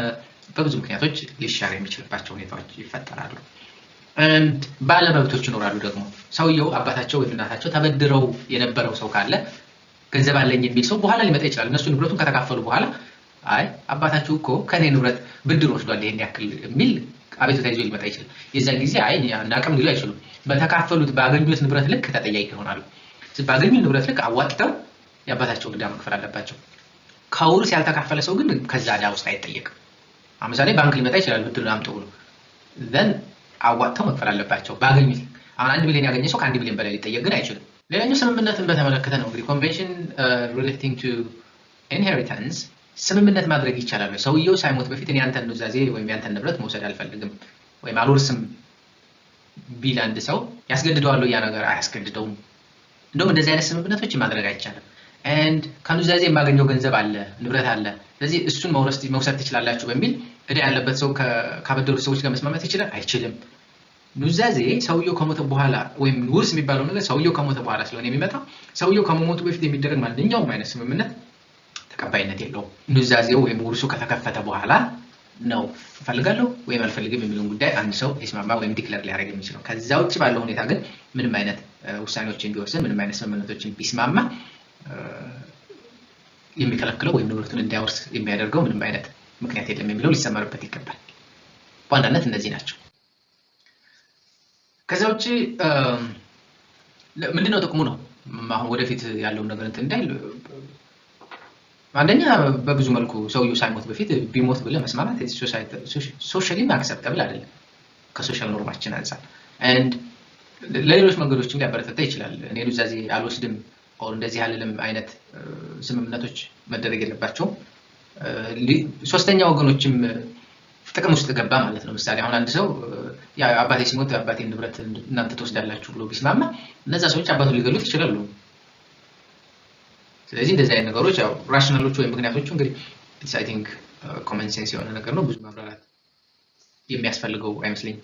በብዙ ምክንያቶች ሊሻር የሚችልባቸው ሁኔታዎች ይፈጠራሉ። ባለመብቶች ይኖራሉ። ደግሞ ሰውየው አባታቸው ወይ እናታቸው ተበድረው የነበረው ሰው ካለ ገንዘብ አለኝ የሚል ሰው በኋላ ሊመጣ ይችላል። እነሱ ንብረቱን ከተካፈሉ በኋላ አይ አባታችሁ እኮ ከኔ ንብረት ብድር ወስዷል ይሄን ያክል የሚል አቤቱታ ይዞ ሊመጣ ይችላል። የዛን ጊዜ አይ እናቀም ሊሉ አይችሉም። በተካፈሉት ባገኙት ንብረት ልክ ተጠያቂ ይሆናሉ። ባገኙት ንብረት ልክ አዋጥተው የአባታቸውን ዕዳ መክፈል አለባቸው። ከውርስ ያልተካፈለ ሰው ግን ከዛ ዕዳ ውስጥ አይጠየቅም። ለምሳሌ ባንክ ሊመጣ ይችላል ብድር አምጡ ብሎ then አዋጥተው መክፈል አለባቸው ባገኙት። አሁን 1 ሚሊዮን ያገኘ ሰው ከ1 ሚሊዮን በላይ ሊጠየቅ ግን አይችልም። ሌላኛው ስምምነትን በተመለከተ ነው። እንግዲህ ኮንቬንሽን relating to inheritance ስምምነት ማድረግ ይቻላል። ሰውየው ሳይሞት በፊት እኔ አንተን ኑዛዜ ወይም ያንተን ንብረት መውሰድ አልፈልግም ወይም አልወርስም ቢል አንድ ሰው ያስገድደዋል ያ ነገር አያስገድደውም። እንደውም እንደዚህ አይነት ስምምነቶች ማድረግ አይቻልም። and ከኑዛዜ የማገኘው ገንዘብ አለ ንብረት አለ ስለዚህ እሱን መውሰድ ትችላላችሁ በሚል እዳ ያለበት ሰው ካበደሩ ሰዎች ጋር መስማማት ይችላል አይችልም። ኑዛዜ ሰውየው ከሞተ በኋላ ወይም ውርስ የሚባለው ነገር ሰውየው ከሞተ በኋላ ስለሆነ የሚመጣው ሰውየው ከመሞቱ በፊት የሚደረግ ማንኛውም አይነት ስምምነት ተቀባይነት የለውም። ኑዛዜው ወይም ውርሱ ከተከፈተ በኋላ ነው ፈልጋለሁ ወይም አልፈልግም የሚለውን ጉዳይ አንድ ሰው ሊስማማ ወይም ዲክሌር ሊያደርግ የሚችለው። ከዛ ውጭ ባለው ሁኔታ ግን ምንም አይነት ውሳኔዎችን ቢወስን ምንም አይነት ስምምነቶችን ቢስማማ የሚከለክለው ወይም ንብረቱን እንዳይወርስ የሚያደርገው ምንም አይነት ምክንያት የለም የሚለው ሊሰመርበት ይገባል። በዋናነት እነዚህ ናቸው። ከዛ ውጭ ምንድነው ጥቅሙ ነው አሁን ወደፊት ያለው ነገር እንዳይል አንደኛ በብዙ መልኩ ሰውየው ሳይሞት በፊት ቢሞት ብለ መስማማት ሶሻሊ አክሰፕታብል አይደለም ከሶሻል ኖርማችን አንፃር and ለሌሎች መንገዶችም ሊያበረታታ ይችላል። እኔ ኑዛዜ አልወስድም or እንደዚህ ያለለም አይነት ስምምነቶች መደረግ የለባቸው ሶስተኛ ወገኖችም ጥቅም ውስጥ ገባ ማለት ነው። ምሳሌ አሁን አንድ ሰው ያ አባቴ ሲሞት አባቴን ንብረት እናንተ ተወስዳላችሁ ብሎ ቢስማማ እነዛ ሰዎች አባቱን ሊገሉት ይችላሉ። ስለዚህ እንደዚህ አይነት ነገሮች ያው ራሽናሎቹ ወይ ምክንያቶቹ እንግዲህ it's I think common sense የሆነ ነገር ነው ብዙ ማብራራት የሚያስፈልገው አይመስልኝ።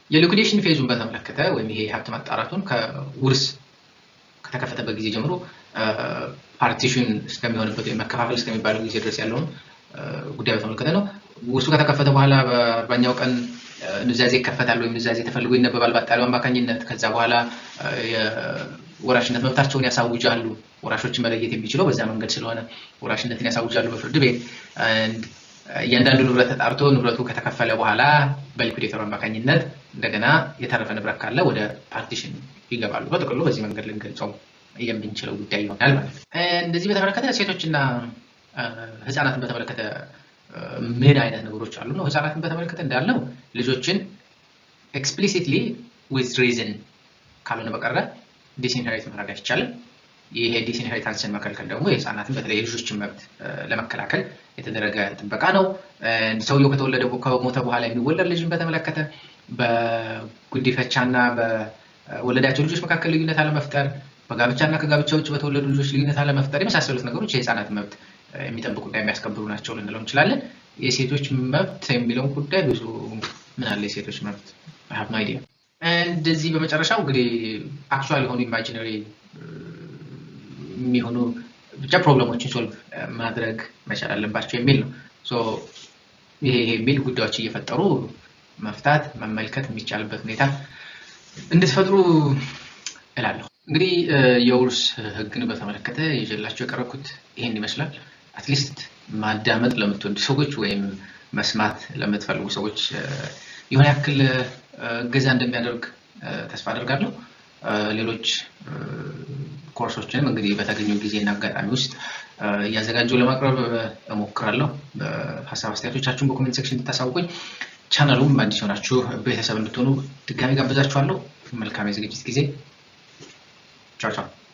የሊኩዴሽን ፌዙን በተመለከተ ወይም ይሄ ሀብት ማጣራቱን ከውርስ ከተከፈተበት ጊዜ ጀምሮ ፓርቲሽን እስከሚሆንበት ወይም መከፋፈል እስከሚባለው ጊዜ ድረስ ያለውን ጉዳይ በተመለከተ ነው። ውርሱ ከተከፈተ በኋላ በ40ኛው ቀን ኑዛዜ ይከፈታል ወይም ኑዛዜ ተፈልጎ ይነበባል በአጣሪው አማካኝነት። ከዛ በኋላ የወራሽነት መብታቸውን ያሳውጃሉ። ወራሾችን መለየት የሚችለው በዛ መንገድ ስለሆነ ወራሽነትን ያሳውጃሉ በፍርድ ቤት። እያንዳንዱ ንብረት ተጣርቶ ንብረቱ ከተከፈለ በኋላ በሊኩዴተሩ አማካኝነት እንደገና የተረፈ ንብረት ካለ ወደ ፓርቲሽን ይገባሉ። በጥቅሉ በዚህ መንገድ ልንገልጸው የምንችለው ጉዳይ ይሆናል ማለት ነው። እንደዚህ በተመለከተ ሴቶችና ህፃናትን በተመለከተ ምን አይነት ነገሮች አሉ ነው? ህፃናትን በተመለከተ እንዳልነው ልጆችን ኤክስፕሊሲትሊ ዊዝ ሪዝን ካልሆነ በቀረ ዲስኢንሄሪት ማድረግ አይቻልም። ይሄ ዲስኢንሄሪታንስን መከልከል ደግሞ የህፃናትን በተለይ የልጆችን መብት ለመከላከል የተደረገ ጥበቃ ነው። ሰውየው ከሞተ በኋላ የሚወለድ ልጅን በተመለከተ በጉዲፈቻና በወለዳቸው ልጆች መካከል ልዩነት አለመፍጠር፣ በጋብቻና ከጋብቻ ውጭ በተወለዱ ልጆች ልዩነት አለመፍጠር የመሳሰሉት ነገሮች የህፃናት መብት የሚጠብቁና የሚያስከብሩ ናቸው ልንለው እንችላለን። የሴቶች መብት የሚለውን ጉዳይ ብዙ ምን አለ የሴቶች መብት I have no idea። እንደዚህ በመጨረሻው እንግዲህ አክቹዋል የሆኑ ኢማጂነሪ የሚሆኑ ብቻ ፕሮብለሞችን ሶልቭ ማድረግ መቻል አለባቸው የሚል ነው። ይሄ የሚል ጉዳዮች እየፈጠሩ መፍታት መመልከት የሚቻልበት ሁኔታ እንድትፈጥሩ እላለሁ። እንግዲህ የውርስ ህግን በተመለከተ ይዤላችሁ የቀረብኩት ይሄን ይመስላል። አትሊስት ማዳመጥ ለምትወዱ ሰዎች ወይም መስማት ለምትፈልጉ ሰዎች የሆነ ያክል እገዛ እንደሚያደርግ ተስፋ አደርጋለሁ። ሌሎች ኮርሶችንም እንግዲህ በተገኘው ጊዜና አጋጣሚ ውስጥ እያዘጋጀው ለማቅረብ እሞክራለሁ። ሀሳብ አስተያየቶቻችሁን በኮሜንት ሴክሽን እንድታሳውቁኝ፣ ቻናሉም አዲስ ሆናችሁ ቤተሰብ እንድትሆኑ ድጋሚ ጋብዛችኋለሁ። መልካም የዝግጅት ጊዜ። ቻው ቻው።